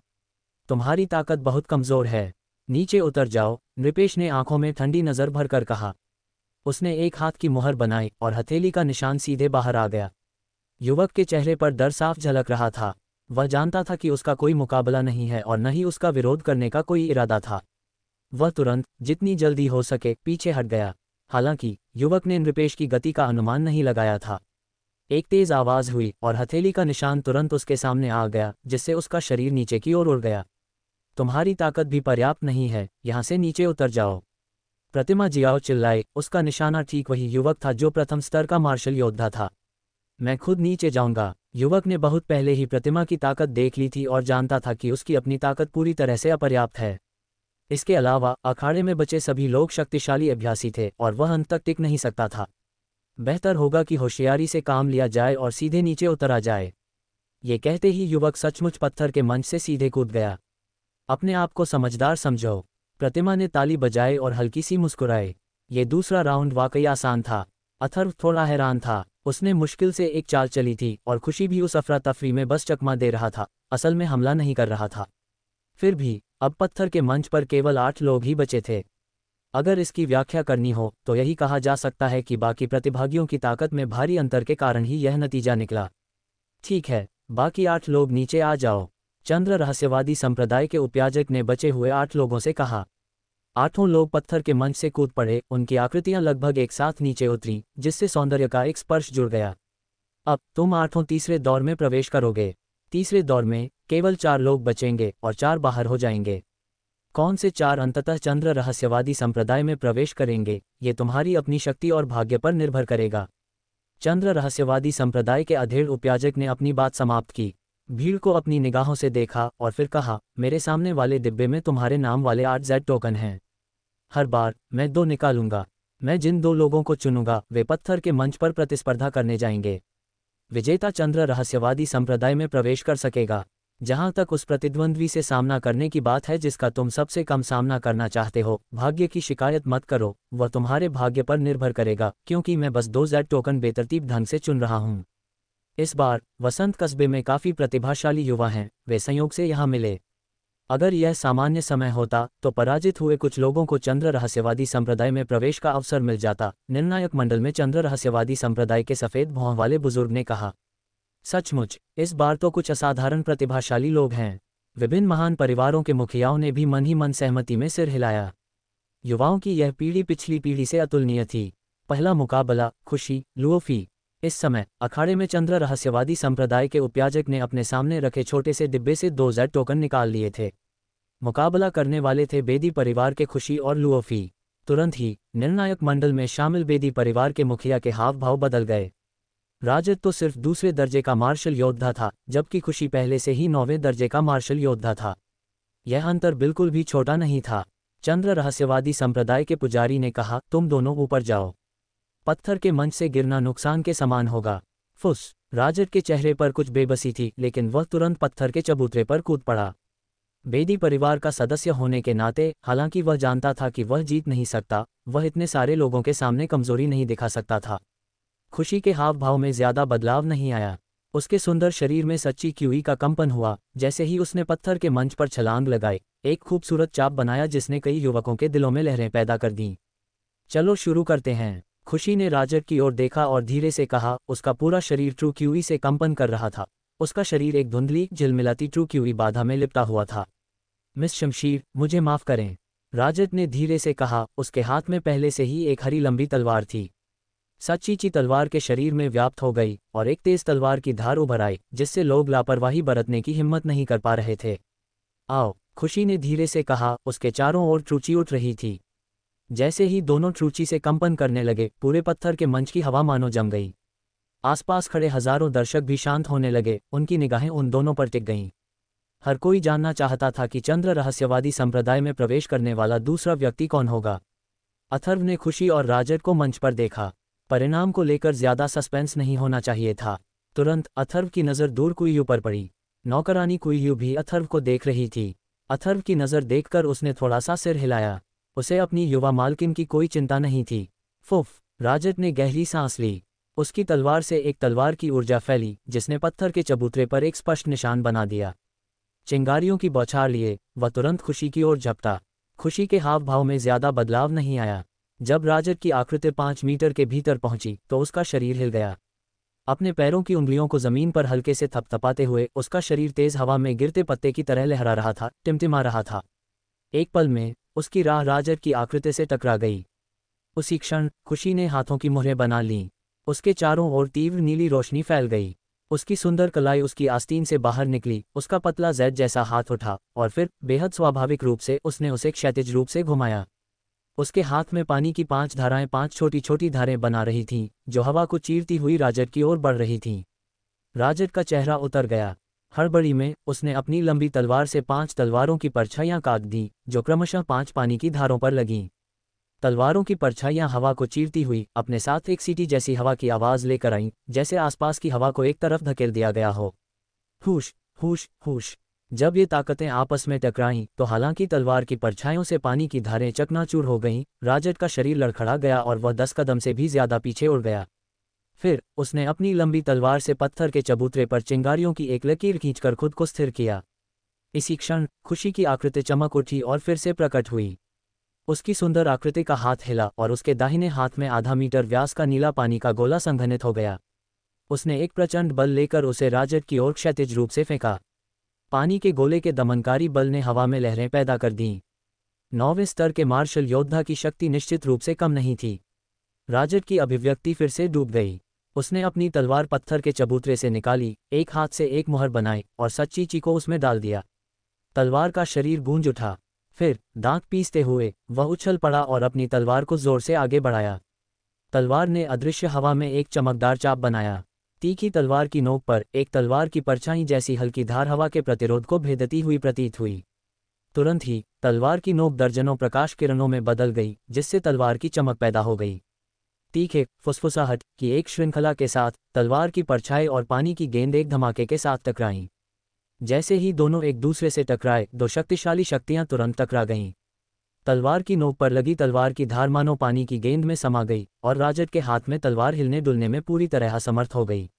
तुम्हारी ताकत बहुत कमजोर है, नीचे उतर जाओ! नृपेश ने आंखों में ठंडी नजर भरकर कहा। उसने एक हाथ की मुहर बनाई और हथेली का निशान सीधे बाहर आ गया। युवक के चेहरे पर डर साफ झलक रहा था। वह जानता था कि उसका कोई मुकाबला नहीं है और न ही उसका विरोध करने का कोई इरादा था। वह तुरंत, जितनी जल्दी हो सके, पीछे हट गया। हालांकि युवक ने नृपेश की गति का अनुमान नहीं लगाया था। एक तेज आवाज हुई और हथेली का निशान तुरंत उसके सामने आ गया, जिससे उसका शरीर नीचे की ओर उड़ गया। तुम्हारी ताकत भी पर्याप्त नहीं है, यहां से नीचे उतर जाओ। प्रतिमा जियाओ चिल्लाए। उसका निशाना ठीक वही युवक था जो प्रथम स्तर का मार्शल योद्धा था। मैं खुद नीचे जाऊंगा। युवक ने बहुत पहले ही प्रतिमा की ताकत देख ली थी और जानता था कि उसकी अपनी ताकत पूरी तरह से अपर्याप्त है। इसके अलावा अखाड़े में बचे सभी लोग शक्तिशाली अभ्यासी थे और वह अंत तक टिक नहीं सकता था। बेहतर होगा कि होशियारी से काम लिया जाए और सीधे नीचे उतरा जाए। ये कहते ही युवक सचमुच पत्थर के मंच से सीधे कूद गया। अपने आप को समझदार समझो। प्रतिमा ने ताली बजाई और हल्की सी मुस्कुराए। ये दूसरा राउंड वाकई आसान था। अथर्व थोड़ा हैरान था। उसने मुश्किल से एक चाल चली थी और खुशी भी उस अफरा तफरी में बस चकमा दे रहा था, असल में हमला नहीं कर रहा था। फिर भी अब पत्थर के मंच पर केवल 8 लोग ही बचे थे। अगर इसकी व्याख्या करनी हो तो यही कहा जा सकता है कि बाकी प्रतिभागियों की ताकत में भारी अंतर के कारण ही यह नतीजा निकला। ठीक है, बाकी 8 लोग नीचे आ जाओ। चंद्र रहस्यवादी संप्रदाय के उपयाजक ने बचे हुए 8 लोगों से कहा। 8 लोग पत्थर के मंच से कूद पड़े। उनकी आकृतियां लगभग एक साथ नीचे उतरी, जिससे सौंदर्य का एक स्पर्श जुड़ गया। अब तुम 8 तीसरे दौर में प्रवेश करोगे। तीसरे दौर में केवल 4 लोग बचेंगे और 4 बाहर हो जाएंगे। कौन से 4 अंततः चंद्र रहस्यवादी संप्रदाय में प्रवेश करेंगे, ये तुम्हारी अपनी शक्ति और भाग्य पर निर्भर करेगा। चंद्र रहस्यवादी संप्रदाय के अधेड़ उपयाजक ने अपनी बात समाप्त की। भीड़ को अपनी निगाहों से देखा और फिर कहा, मेरे सामने वाले डिब्बे में तुम्हारे नाम वाले 8 जेड टोकन हैं। हर बार मैं 2 निकालूंगा। मैं जिन 2 लोगों को चुनूंगा वे पत्थर के मंच पर प्रतिस्पर्धा करने जाएंगे। विजेता चंद्र रहस्यवादी संप्रदाय में प्रवेश कर सकेगा। जहां तक उस प्रतिद्वंद्वी से सामना करने की बात है जिसका तुम सबसे कम सामना करना चाहते हो, भाग्य की शिकायत मत करो। वह तुम्हारे भाग्य पर निर्भर करेगा, क्योंकि मैं बस 2 जेड टोकन बेतरतीब ढंग से चुन रहा हूं। इस बार वसंत कस्बे में काफी प्रतिभाशाली युवा हैं, वे संयोग से यहाँ मिले। अगर यह सामान्य समय होता तो पराजित हुए कुछ लोगों को चंद्र रहस्यवादी संप्रदाय में प्रवेश का अवसर मिल जाता। निर्णायक मंडल में चंद्र रहस्यवादी संप्रदाय के सफेद भौं वाले बुजुर्ग ने कहा। सचमुच इस बार तो कुछ असाधारण प्रतिभाशाली लोग हैं। विभिन्न महान परिवारों के मुखियाओं ने भी मन ही मन सहमति में सिर हिलाया। युवाओं की यह पीढ़ी पिछली पीढ़ी से अतुलनीय थी। पहला मुकाबला, खुशी, लुओफी। इस समय अखाड़े में चंद्र रहस्यवादी संप्रदाय के उपयाजक ने अपने सामने रखे छोटे से डिब्बे से 2 जेड टोकन निकाल लिए थे। मुकाबला करने वाले थे बेदी परिवार के खुशी और लुओफी। तुरंत ही निर्णायक मंडल में शामिल बेदी परिवार के मुखिया के हाव भाव बदल गए। राजद तो सिर्फ दूसरे दर्जे का मार्शल योद्धा था, जबकि खुशी पहले से ही 9वें दर्जे का मार्शल योद्धा था। यह अंतर बिल्कुल भी छोटा नहीं था। चंद्र रहस्यवादी संप्रदाय के पुजारी ने कहा, तुम दोनों ऊपर जाओ। पत्थर के मंच से गिरना नुकसान के समान होगा। फुस। राजद के चेहरे पर कुछ बेबसी थी, लेकिन वह तुरंत पत्थर के चबूतरे पर कूद पड़ा। बेदी परिवार का सदस्य होने के नाते, हालांकि वह जानता था कि वह जीत नहीं सकता, वह इतने सारे लोगों के सामने कमजोरी नहीं दिखा सकता था। खुशी के हाव भाव में ज्यादा बदलाव नहीं आया। उसके सुंदर शरीर में सच्ची क्यूई का कंपन हुआ जैसे ही उसने पत्थर के मंच पर छलांग लगाई। एक खूबसूरत चाप बनाया जिसने कई युवकों के दिलों में लहरें पैदा कर दीं। चलो शुरू करते हैं। खुशी ने राजद की ओर देखा और धीरे से कहा। उसका पूरा शरीर ट्रू क्यूई से कंपन कर रहा था। उसका शरीर एक धुंधली झिलमिलाती ट्रू क्यूई बाधा में लिपटा हुआ था। मिस शमशीर, मुझे माफ करें, राजद ने धीरे से कहा। उसके हाथ में पहले से ही एक हरी लंबी तलवार थी। सच्ची तलवार के शरीर में व्याप्त हो गई और एक तेज तलवार की धार उभर आई, जिससे लोग लापरवाही बरतने की हिम्मत नहीं कर पा रहे थे। आओ, खुशी ने धीरे से कहा। उसके चारों ओर ट्रूची उठ रही थी। जैसे ही दोनों ट्रूची से कंपन करने लगे, पूरे पत्थर के मंच की हवा मानो जम गई। आसपास खड़े हजारों दर्शक भी शांत होने लगे, उनकी निगाहें उन दोनों पर टिक गईं। हर कोई जानना चाहता था कि चंद्र रहस्यवादी संप्रदाय में प्रवेश करने वाला दूसरा व्यक्ति कौन होगा। अथर्व ने खुशी और राजद को मंच पर देखा। परिणाम को लेकर ज्यादा सस्पेंस नहीं होना चाहिए था। तुरंत अथर्व की नज़र दूर कुइयू पर पड़ी। नौकरानी कुइयू भी अथर्व को देख रही थी। अथर्व की नज़र देखकर उसने थोड़ा सा सिर हिलाया। उसे अपनी युवा मालकिन की कोई चिंता नहीं थी। फुफ। राजद ने गहरी सांस ली। उसकी तलवार से एक तलवार की ऊर्जा फैली, जिसने पत्थर के चबूतरे पर एक स्पष्ट निशान बना दिया। चिंगारियों की बौछार लिए वह तुरंत खुशी की ओर झपटा। खुशी के हाव भाव में ज्यादा बदलाव नहीं आया। जब राजट की आकृति 5 मीटर के भीतर पहुंची तो उसका शरीर हिल गया। अपने पैरों की उंगलियों को जमीन पर हल्के से थपथपाते हुए उसका शरीर तेज हवा में गिरते पत्ते की तरह लहरा रहा था, टिमटिमा रहा था। एक पल में उसकी राह राजट की आकृति से टकरा गई। उसी क्षण खुशी ने हाथों की मुहरें बना लीं। उसके चारों ओर तीव्र नीली रोशनी फैल गई। उसकी सुंदर कलाई उसकी आस्तीन से बाहर निकली, उसका पतला जेड जैसा हाथ उठा और फिर बेहद स्वाभाविक रूप से उसने उसे क्षैतिज रूप से घुमाया। उसके हाथ में पानी की 5 धाराएं 5 छोटी छोटी धारें बना रही थीं, जो हवा को चीरती हुई राजट की ओर बढ़ रही थीं। राजट का चेहरा उतर गया। हड़बड़ी में उसने अपनी लंबी तलवार से 5 तलवारों की परछाइयां काट दी, जो क्रमशः 5 पानी की धारों पर लगीं। तलवारों की परछाइयां हवा को चीरती हुई अपने साथ एक सीटी जैसी हवा की आवाज़ लेकर आईं, जैसे आसपास की हवा को एक तरफ धकेल दिया गया हो। हुश हुश हुश। जब ये ताकतें आपस में टकराईं तो हालांकि तलवार की परछाइयों से पानी की धारें चकनाचूर हो गईं, राजट का शरीर लड़खड़ा गया और वह 10 कदम से भी ज्यादा पीछे उड़ गया। फिर उसने अपनी लंबी तलवार से पत्थर के चबूतरे पर चिंगारियों की एक लकीर खींचकर खुद को स्थिर किया। इसी क्षण खुशी की आकृति चमक उठी और फिर से प्रकट हुई। उसकी सुंदर आकृति का हाथ हिला और उसके दाहिने हाथ में आधा मीटर व्यास का नीला पानी का गोला संघनित हो गया। उसने एक प्रचंड बल लेकर उसे राजट की ओर क्षैतिज रूप से फेंका। पानी के गोले के दमनकारी बल ने हवा में लहरें पैदा कर दीं। 9वें स्तर के मार्शल योद्धा की शक्ति निश्चित रूप से कम नहीं थी। राजट की अभिव्यक्ति फिर से डूब गई। उसने अपनी तलवार पत्थर के चबूतरे से निकाली, एक हाथ से एक मुहर बनाई और सच्ची ची को उसमें डाल दिया। तलवार का शरीर गूंज उठा। फिर दांत पीसते हुए वह उछल पड़ा और अपनी तलवार को जोर से आगे बढ़ाया। तलवार ने अदृश्य हवा में एक चमकदार चाप बनाया। तीखी तलवार की नोक पर एक तलवार की परछाई जैसी हल्की धार हवा के प्रतिरोध को भेदती हुई प्रतीत हुई। तुरंत ही तलवार की नोक दर्जनों प्रकाश किरणों में बदल गई, जिससे तलवार की चमक पैदा हो गई। तीखे फुसफुसाहट की एक श्रृंखला के साथ तलवार की परछाई और पानी की गेंद एक धमाके के साथ टकराईं। जैसे ही दोनों एक दूसरे से टकराए, दो शक्तिशाली शक्तियां तुरंत टकरा गईं। तलवार की नोक पर लगी तलवार की धार मानो पानी की गेंद में समा गई और राजट के हाथ में तलवार हिलने डुलने में पूरी तरह असमर्थ हो गई।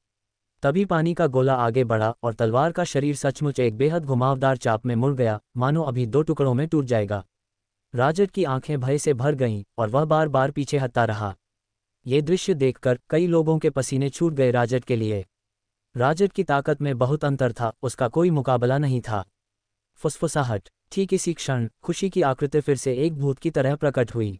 तभी पानी का गोला आगे बढ़ा और तलवार का शरीर सचमुच एक बेहद घुमावदार चाप में मुड़ गया, मानो अभी 2 टुकड़ों में टूट जाएगा। राजट की आंखें भय से भर गईं और वह बार बार पीछे हटता रहा। ये दृश्य देखकर कई लोगों के पसीने छूट गए। राजट के लिए राजट की ताकत में बहुत अंतर था, उसका कोई मुकाबला नहीं था। फुसफुसाहट। ठीक इसी क्षण खुशी की आकृति फिर से एक भूत की तरह प्रकट हुई।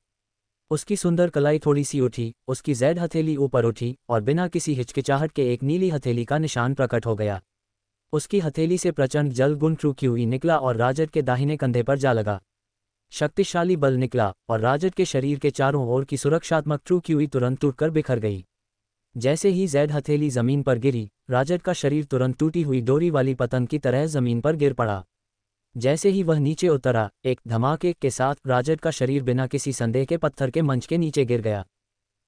उसकी सुंदर कलाई थोड़ी सी उठी, उसकी जेड हथेली ऊपर उठी और बिना किसी हिचकिचाहट के एक नीली हथेली का निशान प्रकट हो गया। उसकी हथेली से प्रचंड जल गुण ट्रूक्यूई निकला और राजट के दाहिने कंधे पर जा लगा। शक्तिशाली बल निकला और राजट के शरीर के चारों ओर की सुरक्षात्मक ट्रूक्यूई तुरंत टूटकर बिखर गई। जैसे ही जेड हथेली जमीन पर गिरी, राजट का शरीर तुरंत टूटी हुई डोरी वाली पतंग की तरह जमीन पर गिर पड़ा। जैसे ही वह नीचे उतरा, एक धमाके के साथ राजट का शरीर बिना किसी संदेह के पत्थर के मंच के नीचे गिर गया।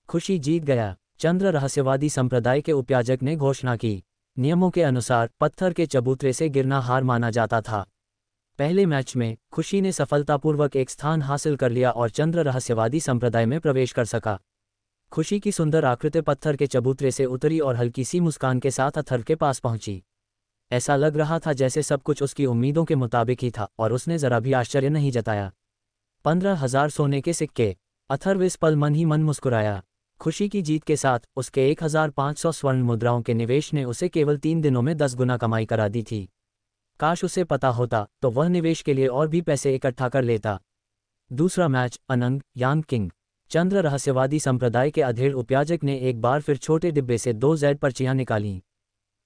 खुशी जीत गया। चंद्र रहस्यवादी संप्रदाय के उपयाजक ने घोषणा की। नियमों के अनुसार पत्थर के चबूतरे से गिरना हार माना जाता था। पहले मैच में खुशी ने सफलतापूर्वक एक स्थान हासिल कर लिया और चंद्र रहस्यवादी संप्रदाय में प्रवेश कर सका। खुशी की सुंदर आकृति पत्थर के चबूतरे से उतरी और हल्की सी मुस्कान के साथ अथर्व के पास पहुंची। ऐसा लग रहा था जैसे सब कुछ उसकी उम्मीदों के मुताबिक ही था और उसने जरा भी आश्चर्य नहीं जताया। 15,000 सोने के सिक्के। अथर्व इस पल मन ही मन मुस्कुराया। खुशी की जीत के साथ उसके 1,500 स्वर्ण मुद्राओं के निवेश ने उसे केवल 3 दिनों में 10 गुना कमाई करा दी थी। काश उसे पता होता तो वह निवेश के लिए और भी पैसे इकट्ठा कर लेता। दूसरा मैच अनंग यांग किंग। चंद्र रहस्यवादी संप्रदाय के अधेड़ उपयाजक ने एक बार फिर छोटे डिब्बे से 2 जेड पर्चियां निकालीं।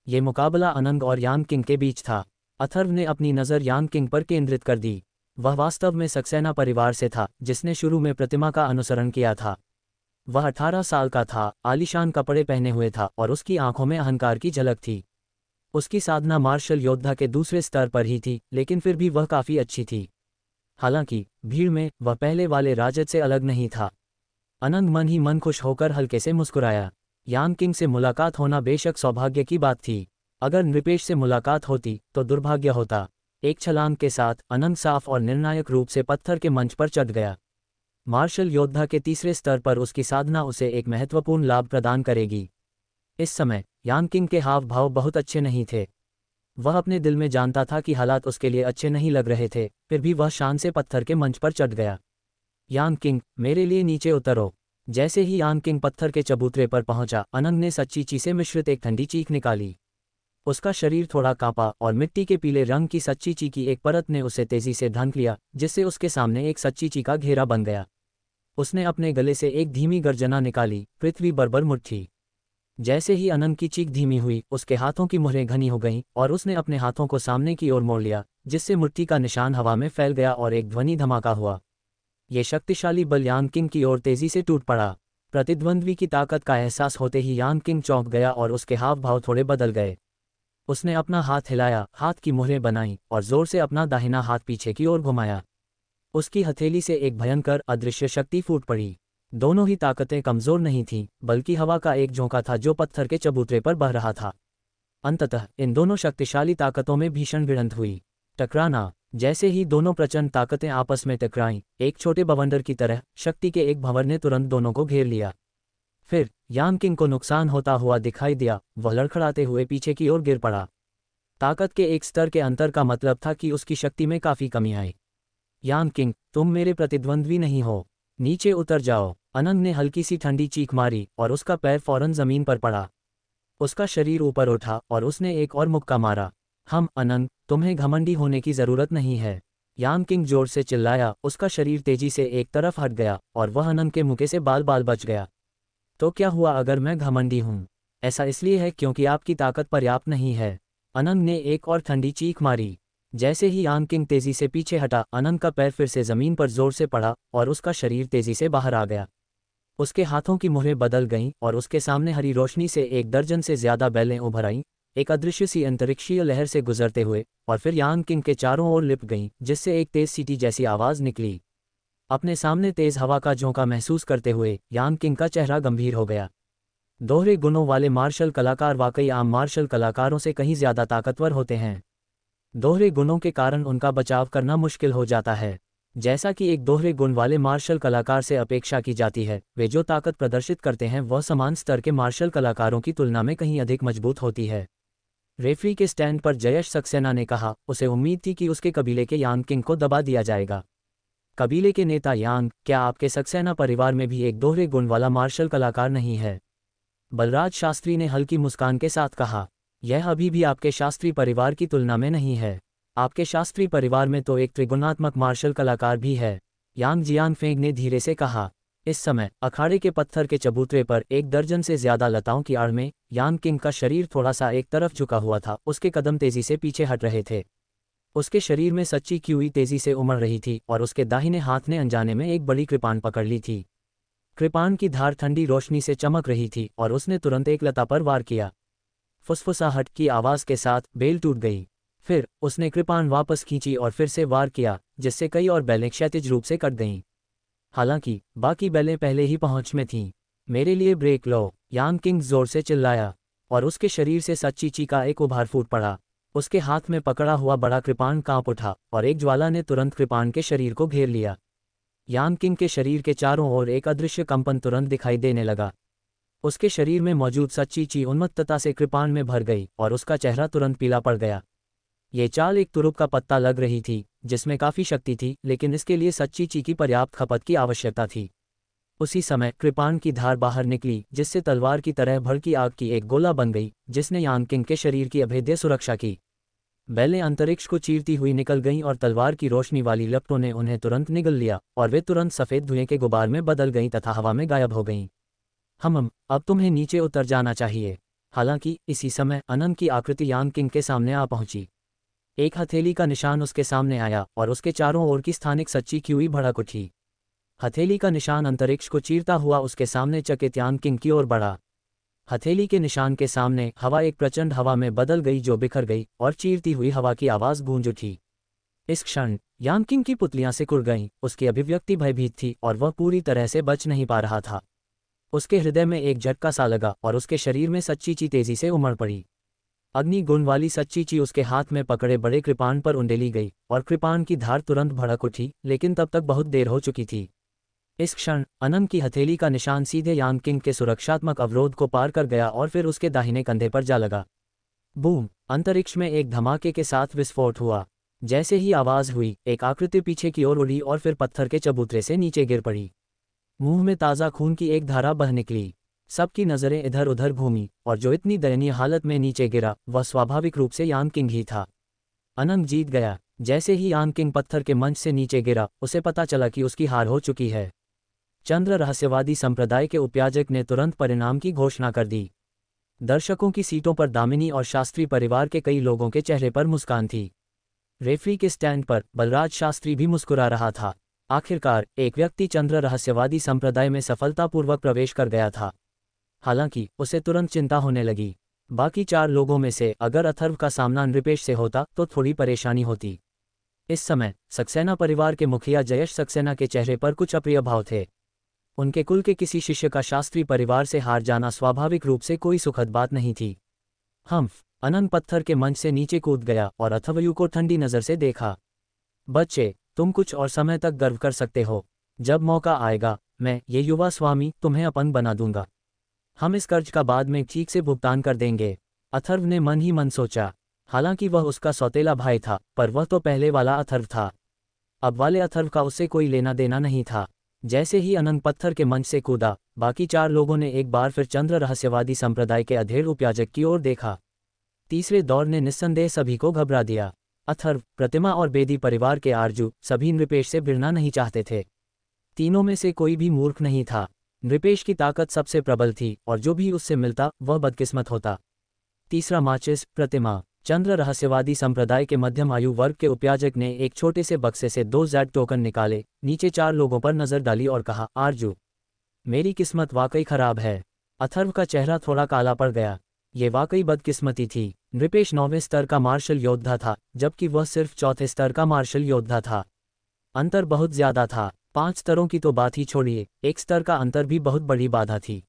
ये मुकाबला अनंग और यांग किंग के बीच था। अथर्व ने अपनी नज़र यांग किंग पर केंद्रित कर दी। वह वास्तव में सक्सेना परिवार से था, जिसने शुरू में प्रतिमा का अनुसरण किया था। वह 18 साल का था, आलीशान कपड़े पहने हुए था और उसकी आंखों में अहंकार की झलक थी। उसकी साधना मार्शल योद्धा के दूसरे स्तर पर ही थी, लेकिन फिर भी वह काफ़ी अच्छी थी। हालांकि भीड़ में वह पहले वाले राजत से अलग नहीं था। अनंग मन ही मन खुश होकर हल्के से मुस्कुराया। यांग किंग से मुलाकात होना बेशक सौभाग्य की बात थी। अगर नृपेश से मुलाकात होती तो दुर्भाग्य होता। एक छलांग के साथ अनंग साफ और निर्णायक रूप से पत्थर के मंच पर चढ़ गया। मार्शल योद्धा के तीसरे स्तर पर उसकी साधना उसे एक महत्वपूर्ण लाभ प्रदान करेगी। इस समय यांग किंग के हाव भाव बहुत अच्छे नहीं थे। वह अपने दिल में जानता था कि हालात उसके लिए अच्छे नहीं लग रहे थे, फिर भी वह शान से पत्थर के मंच पर चढ़ गया। यान किंग, मेरे लिए नीचे उतरो। जैसे ही यान किंग पत्थर के चबूतरे पर पहुंचा, अनंग ने सच्ची ची से मिश्रित एक ठंडी चीख निकाली। उसका शरीर थोड़ा कांपा और मिट्टी के पीले रंग की सच्ची ची की एक परत ने उसे तेजी से ढक लिया, जिससे उसके सामने एक सच्ची ची का घेरा बन गया। उसने अपने गले से एक धीमी गर्जना निकाली, पृथ्वी बरबर मुट्ठी। जैसे ही अनंत की चीख धीमी हुई, उसके हाथों की मुहरें घनी हो गईं और उसने अपने हाथों को सामने की ओर मोड़ लिया, जिससे मुट्ठी का निशान हवा में फैल गया और एक ध्वनि धमाका हुआ। ये शक्तिशाली बल यान किंग की ओर तेजी से टूट पड़ा। प्रतिद्वंद्वी की ताकत का एहसास होते ही यान किंग चौंक गया और उसके हाव भाव थोड़े बदल गए। उसने अपना हाथ हिलाया, हाथ की मुहरें बनाईं और जोर से अपना दाहिना हाथ पीछे की ओर घुमाया। उसकी हथेली से एक भयंकर अदृश्य शक्ति फूट पड़ी। दोनों ही ताकतें कमजोर नहीं थीं, बल्कि हवा का एक झोंका था जो पत्थर के चबूतरे पर बह रहा था। अंततः इन दोनों शक्तिशाली ताकतों में भीषण भिड़ंत हुई। टकराना। जैसे ही दोनों प्रचंड ताकतें आपस में टकराईं, एक छोटे बवंडर की तरह शक्ति के एक भंवर ने तुरंत दोनों को घेर लिया। फिर यान किंग को नुकसान होता हुआ दिखाई दिया। वह लड़खड़ाते हुए पीछे की ओर गिर पड़ा। ताकत के एक स्तर के अंतर का मतलब था कि उसकी शक्ति में काफी कमी आई। यान किंग, तुम मेरे प्रतिद्वंद्वी नहीं हो। नीचे उतर जाओ। अनंत ने हल्की सी ठंडी चीख मारी और उसका पैर फौरन जमीन पर पड़ा। उसका शरीर ऊपर उठा और उसने एक और मुक्का मारा। अनंत, तुम्हें घमंडी होने की जरूरत नहीं है। यान किंग जोर से चिल्लाया। उसका शरीर तेजी से एक तरफ हट गया और वह अनंत के मुके से बाल बाल बच गया। तो क्या हुआ अगर मैं घमंडी हूं? ऐसा इसलिए है क्योंकि आपकी ताकत पर्याप्त नहीं है। अनंत ने एक और ठंडी चीख मारी। जैसे ही यान किंग तेजी से पीछे हटा, अनंत का पैर फिर से जमीन पर जोर से पड़ा और उसका शरीर तेजी से बाहर आ गया। उसके हाथों की मुहरें बदल गईं और उसके सामने हरी रोशनी से एक दर्जन से ज्यादा बैलें उभर आईं, एक अदृश्य सी अंतरिक्षीय लहर से गुजरते हुए, और फिर यान किंग के चारों ओर लिपट गईं, जिससे एक तेज सीटी जैसी आवाज निकली। अपने सामने तेज हवा का झोंका महसूस करते हुए यान किंग का चेहरा गंभीर हो गया। दोहरे गुणों वाले मार्शल कलाकार वाकई आम मार्शल कलाकारों से कहीं ज्यादा ताकतवर होते हैं। दोहरे गुणों के कारण उनका बचाव करना मुश्किल हो जाता है। जैसा कि एक दोहरे गुण वाले मार्शल कलाकार से अपेक्षा की जाती है, वे जो ताकत प्रदर्शित करते हैं वह समान स्तर के मार्शल कलाकारों की तुलना में कहीं अधिक मजबूत होती है। रेफरी के स्टैंड पर जयेश सक्सेना ने कहा, उसे उम्मीद थी कि उसके कबीले के यांग किंग को दबा दिया जाएगा। कबीले के नेता यांग, क्या आपके सक्सेना परिवार में भी एक दोहरे गुण वाला मार्शल कलाकार नहीं है? बलराज शास्त्री ने हल्की मुस्कान के साथ कहा, यह अभी भी आपके शास्त्री परिवार की तुलना में नहीं है। आपके शास्त्री परिवार में तो एक त्रिगुणात्मक मार्शल कलाकार भी है, यांग जियानफेंग ने धीरे से कहा। इस समय अखाड़े के पत्थर के चबूतरे पर एक दर्जन से ज्यादा लताओं की आड़ में यान किंग का शरीर थोड़ा सा एक तरफ झुका हुआ था। उसके कदम तेजी से पीछे हट रहे थे। उसके शरीर में सच्ची क्यूई तेजी से उमड़ रही थी और उसके दाहिने हाथ ने अनजाने में एक बड़ी कृपाण पकड़ ली थी। कृपाण की धार ठंडी रोशनी से चमक रही थी और उसने तुरंत एक लता पर वार किया। फुसफुसाहट की आवाज के साथ बेल टूट गई। फिर उसने कृपाण वापस खींची और फिर से वार किया, जिससे कई और बैलें क्षैतिज रूप से कट गईं। हालांकि बाकी बैलें पहले ही पहुंच में थीं। मेरे लिए ब्रेक लो, यान किंग जोर से चिल्लाया, और उसके शरीर से सच्ची ची का एक उभार फूट पड़ा। उसके हाथ में पकड़ा हुआ बड़ा कृपाण कांप उठा और एक ज्वाला ने तुरंत कृपाण के शरीर को घेर लिया। यान किंग के शरीर के चारों ओर एक अदृश्य कंपन तुरंत दिखाई देने लगा। उसके शरीर में मौजूद सच्ची ची उन्मत्तता से कृपाण में भर गई और उसका चेहरा तुरंत पीला पड़ गया। ये चाल एक तुरुप का पत्ता लग रही थी, जिसमें काफी शक्ति थी, लेकिन इसके लिए सच्ची ची की पर्याप्त खपत की आवश्यकता थी। उसी समय कृपाण की धार बाहर निकली, जिससे तलवार की तरह भड़की आग की एक गोला बन गई, जिसने यान किंग के शरीर की अभेद्य सुरक्षा की। बैलें अंतरिक्ष को चीरती हुई निकल गईं और तलवार की रोशनी वाली लपटों ने उन्हें तुरंत निगल लिया और वे तुरंत सफेद धुएं के गुबार में बदल गईं तथा हवा में गायब हो गईं। अब तुम्हें नीचे उतर जाना चाहिए। हालांकि इसी समय अनंत की आकृति यान किंग के सामने आ पहुंची। एक हथेली का निशान उसके सामने आया और उसके चारों ओर की स्थानिक सच्ची क्यूई भड़क उठी। हथेली का निशान अंतरिक्ष को चीरता हुआ उसके सामने चकित यान किंग की ओर बढ़ा। हथेली के निशान के सामने हवा एक प्रचंड हवा में बदल गई जो बिखर गई और चीरती हुई हवा की आवाज गूंज उठी। इस क्षण यान किंग की पुतलियां सिकुड़ गईं। उसकी अभिव्यक्ति भयभीत थी और वह पूरी तरह से बच नहीं पा रहा था। उसके हृदय में एक झटका सा लगा और उसके शरीर में सच्ची ची तेजी से उमड़ पड़ी। अग्नि गुण वाली सच्ची ची उसके हाथ में पकड़े बड़े कृपाण पर उंडेली गई और कृपाण की धार तुरंत भड़क उठी, लेकिन तब तक बहुत देर हो चुकी थी। इस क्षण अनंत की हथेली का निशान सीधे यान किंग के सुरक्षात्मक अवरोध को पार कर गया और फिर उसके दाहिने कंधे पर जा लगा। बूम! अंतरिक्ष में एक धमाके के साथ विस्फोट हुआ। जैसे ही आवाज़ हुई, एक आकृति पीछे की ओर उड़ी और फिर पत्थर के चबूतरे से नीचे गिर पड़ी। मुंह में ताज़ा खून की एक धारा बह निकली। सबकी नज़रें इधर उधर घूमी, और जो इतनी दयनीय हालत में नीचे गिरा वह स्वाभाविक रूप से यान किंग ही था। अनंत जीत गया। जैसे ही यान किंग पत्थर के मंच से नीचे गिरा, उसे पता चला कि उसकी हार हो चुकी है। चंद्र रहस्यवादी संप्रदाय के उपयाजक ने तुरंत परिणाम की घोषणा कर दी। दर्शकों की सीटों पर दामिनी और शास्त्री परिवार के कई लोगों के चेहरे पर मुस्कान थी। रेफरी के स्टैंड पर बलराज शास्त्री भी मुस्कुरा रहा था। आखिरकार एक व्यक्ति चंद्र रहस्यवादी संप्रदाय में सफलतापूर्वक प्रवेश कर गया था। हालांकि उसे तुरंत चिंता होने लगी। बाकी 4 लोगों में से अगर अथर्व का सामना नृपेश से होता तो थोड़ी परेशानी होती। इस समय सक्सेना परिवार के मुखिया जयेश सक्सेना के चेहरे पर कुछ अप्रिय भाव थे। उनके कुल के किसी शिष्य का शास्त्री परिवार से हार जाना स्वाभाविक रूप से कोई सुखद बात नहीं थी। हम्फ। अनंत पत्थर के मंच से नीचे कूद गया और अथर्वयु को ठंडी नज़र से देखा। बच्चे, तुम कुछ और समय तक गर्व कर सकते हो। जब मौका आएगा, मैं, ये युवा स्वामी, तुम्हें अपन बना दूंगा। हम इस कर्ज का बाद में ठीक से भुगतान कर देंगे। अथर्व ने मन ही मन सोचा। हालांकि वह उसका सौतेला भाई था, पर वह तो पहले वाला अथर्व था। अब वाले अथर्व का उससे कोई लेना देना नहीं था। जैसे ही अनंत पत्थर के मंच से कूदा, बाकी 4 लोगों ने एक बार फिर चंद्र रहस्यवादी संप्रदाय के अधेड़ उपयाजक की ओर देखा। तीसरे दौर ने निस्संदेह सभी को घबरा दिया। अथर्व, प्रतिमा और बेदी परिवार के आरजू सभी नृपेश से भिड़ना नहीं चाहते थे। तीनों में से कोई भी मूर्ख नहीं था। नृपेश की ताकत सबसे प्रबल थी और जो भी उससे मिलता वह बदकिस्मत होता। तीसरा माचिस, प्रतिमा। चंद्र रहस्यवादी संप्रदाय के मध्यम आयु वर्ग के उपयाजक ने एक छोटे से बक्से से 2 जेड टोकन निकाले, नीचे 4 लोगों पर नजर डाली और कहा, आरजू, मेरी किस्मत वाकई खराब है। अथर्व का चेहरा थोड़ा काला पड़ गया। ये वाकई बदकिस्मती थी। नृपेश 9वें स्तर का मार्शल योद्धा था, जबकि वह सिर्फ 4थे स्तर का मार्शल योद्धा था। अंतर बहुत ज्यादा था। 5 स्तरों की तो बात ही छोड़िए, 1 स्तर का अंतर भी बहुत बड़ी बाधा थी।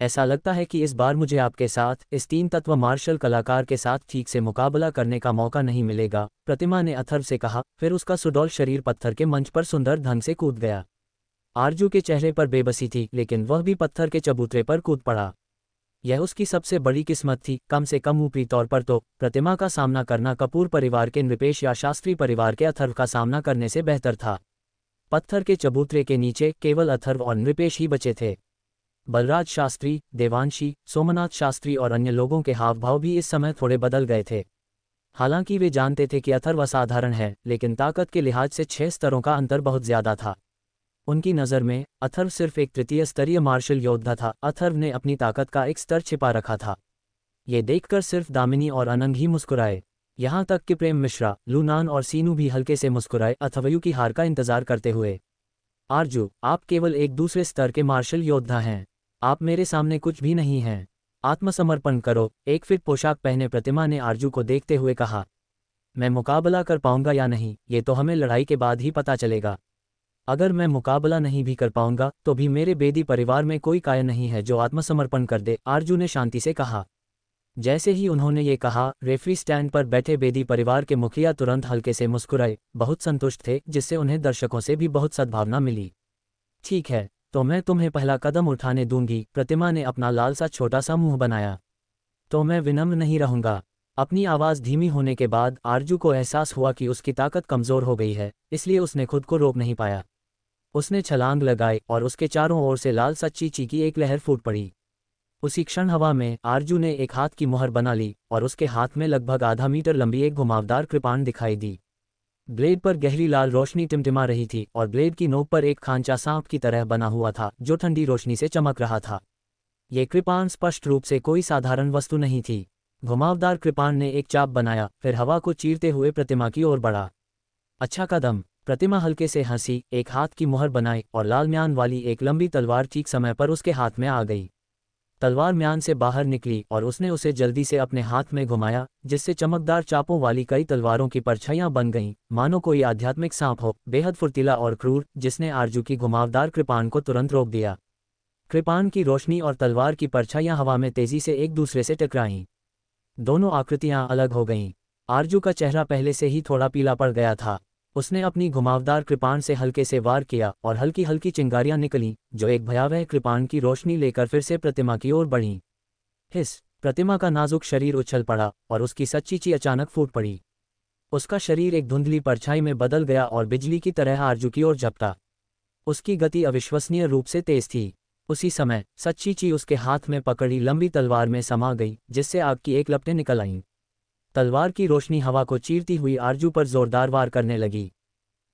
ऐसा लगता है कि इस बार मुझे आपके साथ, इस 3 तत्व मार्शल कलाकार के साथ ठीक से मुकाबला करने का मौका नहीं मिलेगा, प्रतिमा ने अथर्व से कहा। फिर उसका सुडौल शरीर पत्थर के मंच पर सुंदर ढंग से कूद गया। आरजू के चेहरे पर बेबसी थी, लेकिन वह भी पत्थर के चबूतरे पर कूद पड़ा। यह उसकी सबसे बड़ी किस्मत थी। कम से कम ऊपरी तौर पर तो प्रतिमा का सामना करना कपूर परिवार के नृपेश या शास्त्री परिवार के अथर्व का सामना करने से बेहतर था। पत्थर के चबूतरे के नीचे केवल अथर्व और नृपेश ही बचे थे। बलराज शास्त्री, देवांशी, सोमनाथ शास्त्री और अन्य लोगों के हाव भाव भी इस समय थोड़े बदल गए थे। हालांकि वे जानते थे कि अथर्व असाधारण है, लेकिन ताकत के लिहाज से 6 स्तरों का अंतर बहुत ज्यादा था। उनकी नज़र में अथर्व सिर्फ एक तृतीय स्तरीय मार्शल योद्धा था। अथर्व ने अपनी ताकत का एक स्तर छिपा रखा था। ये देखकर सिर्फ दामिनी और अनंग ही मुस्कुराए। यहाँ तक कि प्रेम मिश्रा, लूनान और सीनू भी हल्के से मुस्कुराए, अथर्वयु की हार का इंतजार करते हुए। आरजू, आप केवल एक दूसरे स्तर के मार्शल योद्धा हैं। आप मेरे सामने कुछ भी नहीं हैं। आत्मसमर्पण करो। एक फिट पोशाक पहने प्रतिमा ने आरजू को देखते हुए कहा। मैं मुकाबला कर पाऊंगा या नहीं, ये तो हमें लड़ाई के बाद ही पता चलेगा। अगर मैं मुकाबला नहीं भी कर पाऊंगा तो भी मेरे बेदी परिवार में कोई कायर नहीं है जो आत्मसमर्पण कर दे, आरजू ने शांति से कहा। जैसे ही उन्होंने ये कहा, रेफरी स्टैंड पर बैठे बेदी परिवार के मुखिया तुरंत हल्के से मुस्कुराए, बहुत संतुष्ट थे, जिससे उन्हें दर्शकों से भी बहुत सद्भावना मिली। ठीक है, तो मैं तुम्हें पहला कदम उठाने दूंगी। प्रतिमा ने अपना लाल सा छोटा सा मुंह बनाया। तो मैं विनम्र नहीं रहूंगा। अपनी आवाज़ धीमी होने के बाद आरजू को एहसास हुआ कि उसकी ताकत कमज़ोर हो गई है, इसलिए उसने खुद को रोक नहीं पाया। उसने छलांग लगाई और उसके चारों ओर से लाल सा चीची की एक लहर फूट पड़ी। उसी क्षण हवा में आरजू ने एक हाथ की मुहर बना ली और उसके हाथ में लगभग आधा मीटर लंबी एक घुमावदार कृपाण दिखाई दी। ब्लेड पर गहरी लाल रोशनी टिमटिमा रही थी और ब्लेड की नोक पर एक खांचा सांप की तरह बना हुआ था जो ठंडी रोशनी से चमक रहा था। ये कृपाण स्पष्ट रूप से कोई साधारण वस्तु नहीं थी। घुमावदार कृपाण ने एक चाप बनाया, फिर हवा को चीरते हुए प्रतिमा की ओर बढ़ा। अच्छा कदम। प्रतिमा हल्के से हंसी, एक हाथ की मुहर बनाई और लाल म्यान वाली एक लंबी तलवार ठीक समय पर उसके हाथ में आ गई। तलवार म्यान से बाहर निकली और उसने उसे जल्दी से अपने हाथ में घुमाया, जिससे चमकदार चापों वाली कई तलवारों की परछाइयां बन गईं, मानो कोई आध्यात्मिक सांप हो, बेहद फुर्तीला और क्रूर, जिसने आरजू की घुमावदार कृपाण को तुरंत रोक दिया। कृपाण की रोशनी और तलवार की परछाइयां हवा में तेजी से एक दूसरे से टकराईं। दोनों आकृतियां अलग हो गईं। आरजू का चेहरा पहले से ही थोड़ा पीला पड़ गया था। उसने अपनी घुमावदार कृपाण से हल्के से वार किया और हल्की हल्की चिंगारियां निकलीं, जो एक भयावह कृपाण की रोशनी लेकर फिर से प्रतिमा की ओर बढ़ीं। हिस! प्रतिमा का नाजुक शरीर उछल पड़ा और उसकी सच्ची ची अचानक फूट पड़ी। उसका शरीर एक धुंधली परछाई में बदल गया और बिजली की तरह आरजू की ओर झपटा। उसकी गति अविश्वसनीय रूप से तेज थी। उसी समय सच्चीची उसके हाथ में पकड़ी लंबी तलवार में समा गई, जिससे आग की एक लपटें निकल आईं। तलवार की रोशनी हवा को चीरती हुई आरजू पर जोरदार वार करने लगी।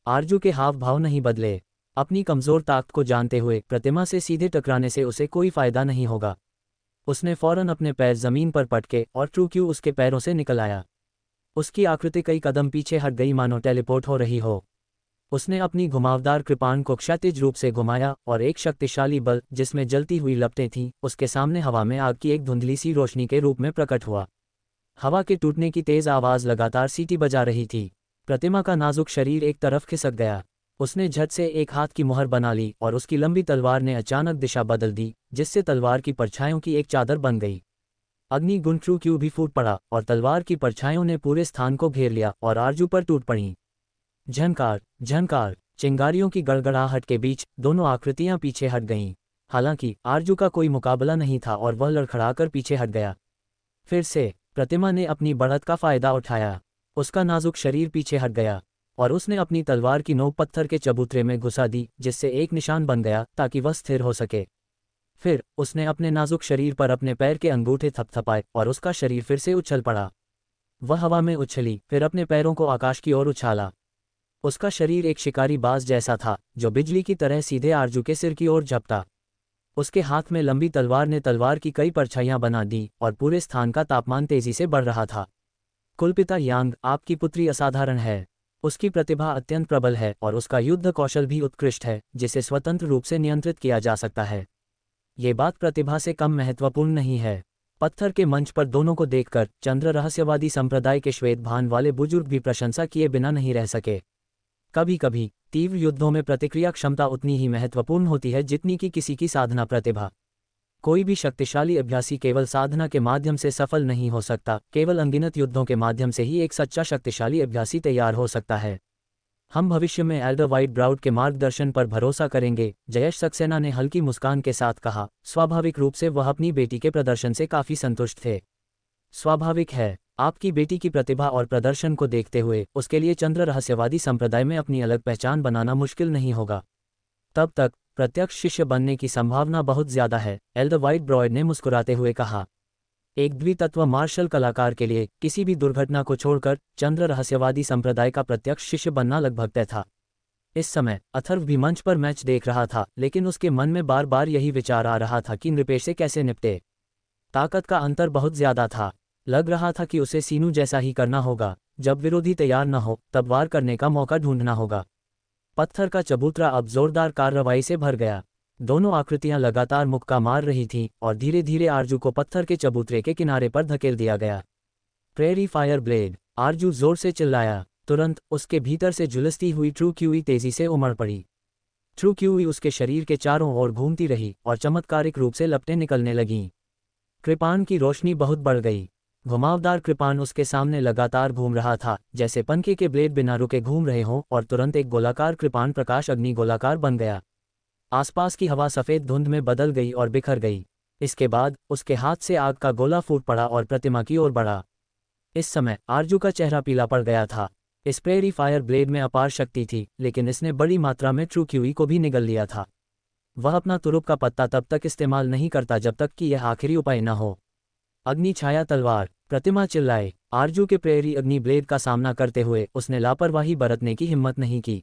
आरजू के हाव भाव नहीं बदले। अपनी कमजोर ताकत को जानते हुए प्रतिमा से सीधे टकराने से उसे कोई फायदा नहीं होगा। उसने फौरन अपने पैर जमीन पर पटके और ट्रूक्यू उसके पैरों से निकल आया। उसकी आकृति कई कदम पीछे हट गई, मानो टेलीपोर्ट हो रही हो। उसने अपनी घुमावदार कृपाण को क्षैतिज रूप से घुमाया और एक शक्तिशाली बल, जिसमें जलती हुई लपटें थीं, उसके सामने हवा में आग की एक धुंधली सी रोशनी के रूप में प्रकट हुआ। हवा के टूटने की तेज आवाज लगातार सीटी बजा रही थी। प्रतिमा का नाजुक शरीर एक तरफ खिसक गया। उसने झट से एक हाथ की मुहर बना ली और उसकी लंबी तलवार ने अचानक दिशा बदल दी, जिससे तलवार की परछाइयों की एक चादर बन गई। अग्निगुंड ट्रूक्यू भी फूट पड़ा और तलवार की परछाइयों ने पूरे स्थान को घेर लिया और आरजू पर टूट पड़ी। झनकार झनकार, चिंगारियों की गड़गड़ाहट के बीच दोनों आकृतियां पीछे हट गईं। हालांकि आरजू का कोई मुकाबला नहीं था और वह लड़खड़ाकर पीछे हट गया। फिर से प्रतिमा ने अपनी बढ़त का फायदा उठाया। उसका नाजुक शरीर पीछे हट गया और उसने अपनी तलवार की नोक पत्थर के चबूतरे में घुसा दी, जिससे एक निशान बन गया ताकि वह स्थिर हो सके। फिर उसने अपने नाजुक शरीर पर अपने पैर के अंगूठे थपथपाए और उसका शरीर फिर से उछल पड़ा। वह हवा में उछली, फिर अपने पैरों को आकाश की ओर उछाला। उसका शरीर एक शिकारी बाज जैसा था, जो बिजली की तरह सीधे आरजू के सिर की ओर झपटा। उसके हाथ में लंबी तलवार ने तलवार की कई परछाइयां बना दी और पूरे स्थान का तापमान तेजी से बढ़ रहा था। कुलपिता यांग, आपकी पुत्री असाधारण है। उसकी प्रतिभा अत्यंत प्रबल है और उसका युद्ध कौशल भी उत्कृष्ट है, जिसे स्वतंत्र रूप से नियंत्रित किया जा सकता है। ये बात प्रतिभा से कम महत्वपूर्ण नहीं है। पत्थर के मंच पर दोनों को देखकर चंद्र रहस्यवादी संप्रदाय के श्वेत भान वाले बुजुर्ग भी प्रशंसा किए बिना नहीं रह सके। कभी कभी तीव्र युद्धों में प्रतिक्रिया क्षमता उतनी ही महत्वपूर्ण होती है जितनी कि किसी की साधना प्रतिभा। कोई भी शक्तिशाली अभ्यासी केवल साधना के माध्यम से सफल नहीं हो सकता, केवल अनगिनत युद्धों के माध्यम से ही एक सच्चा शक्तिशाली अभ्यासी तैयार हो सकता है। हम भविष्य में एल्डर वाइट ब्राउड के मार्गदर्शन पर भरोसा करेंगे, जयेश सक्सेना ने हल्की मुस्कान के साथ कहा। स्वाभाविक रूप से वह अपनी बेटी के प्रदर्शन से काफी संतुष्ट थे। स्वाभाविक है, आपकी बेटी की प्रतिभा और प्रदर्शन को देखते हुए उसके लिए चंद्र रहस्यवादी संप्रदाय में अपनी अलग पहचान बनाना मुश्किल नहीं होगा। तब तक प्रत्यक्ष शिष्य बनने की संभावना बहुत ज्यादा है, एल्डर वाइट ब्रॉयड ने मुस्कुराते हुए कहा। एक द्वितत्व मार्शल कलाकार के लिए किसी भी दुर्घटना को छोड़कर चंद्र रहस्यवादी संप्रदाय का प्रत्यक्ष शिष्य बनना लगभग तय था। इस समय अथर्व भी मंच पर मैच देख रहा था, लेकिन उसके मन में बार बार यही विचार आ रहा था कि नृपेश से कैसे निपटे। ताकत का अंतर बहुत ज्यादा था। लग रहा था कि उसे सीनू जैसा ही करना होगा। जब विरोधी तैयार न हो तब वार करने का मौका ढूंढना होगा। पत्थर का चबूतरा अब जोरदार कार्रवाई से भर गया। दोनों आकृतियां लगातार मुक्का मार रही थीं और धीरे धीरे आरजू को पत्थर के चबूतरे के किनारे पर धकेल दिया गया। प्रेरी फायर ब्लेड, आरजू जोर से चिल्लाया। तुरंत उसके भीतर से झुलसती हुई ट्रूक्यूई तेजी से उमड़ पड़ी। ट्रूक्यूई उसके शरीर के चारों ओर घूमती रही और चमत्कारिक रूप से लपटें निकलने लगीं। कृपाण की रोशनी बहुत बढ़ गई। घुमावदार कृपाण उसके सामने लगातार घूम रहा था, जैसे पंखे के ब्लेड बिना रुके घूम रहे हों, और तुरंत एक गोलाकार कृपाण प्रकाश अग्नि गोलाकार बन गया। आसपास की हवा सफेद धुंध में बदल गई और बिखर गई। इसके बाद उसके हाथ से आग का गोला फूट पड़ा और प्रतिमा की ओर बढ़ा। इस समय आरजू का चेहरा पीला पड़ गया था। इस प्रेरी फायर ब्लेड में अपार शक्ति थी, लेकिन इसने बड़ी मात्रा में ट्रूक्यूई को भी निगल लिया था। वह अपना तुरुप का पत्ता तब तक इस्तेमाल नहीं करता जब तक कि यह आखिरी उपाय न हो। अग्नि छाया तलवार, प्रतिमा चिल्लाए। आरजू के प्रेरी अग्नि ब्लेड का सामना करते हुए उसने लापरवाही बरतने की हिम्मत नहीं की।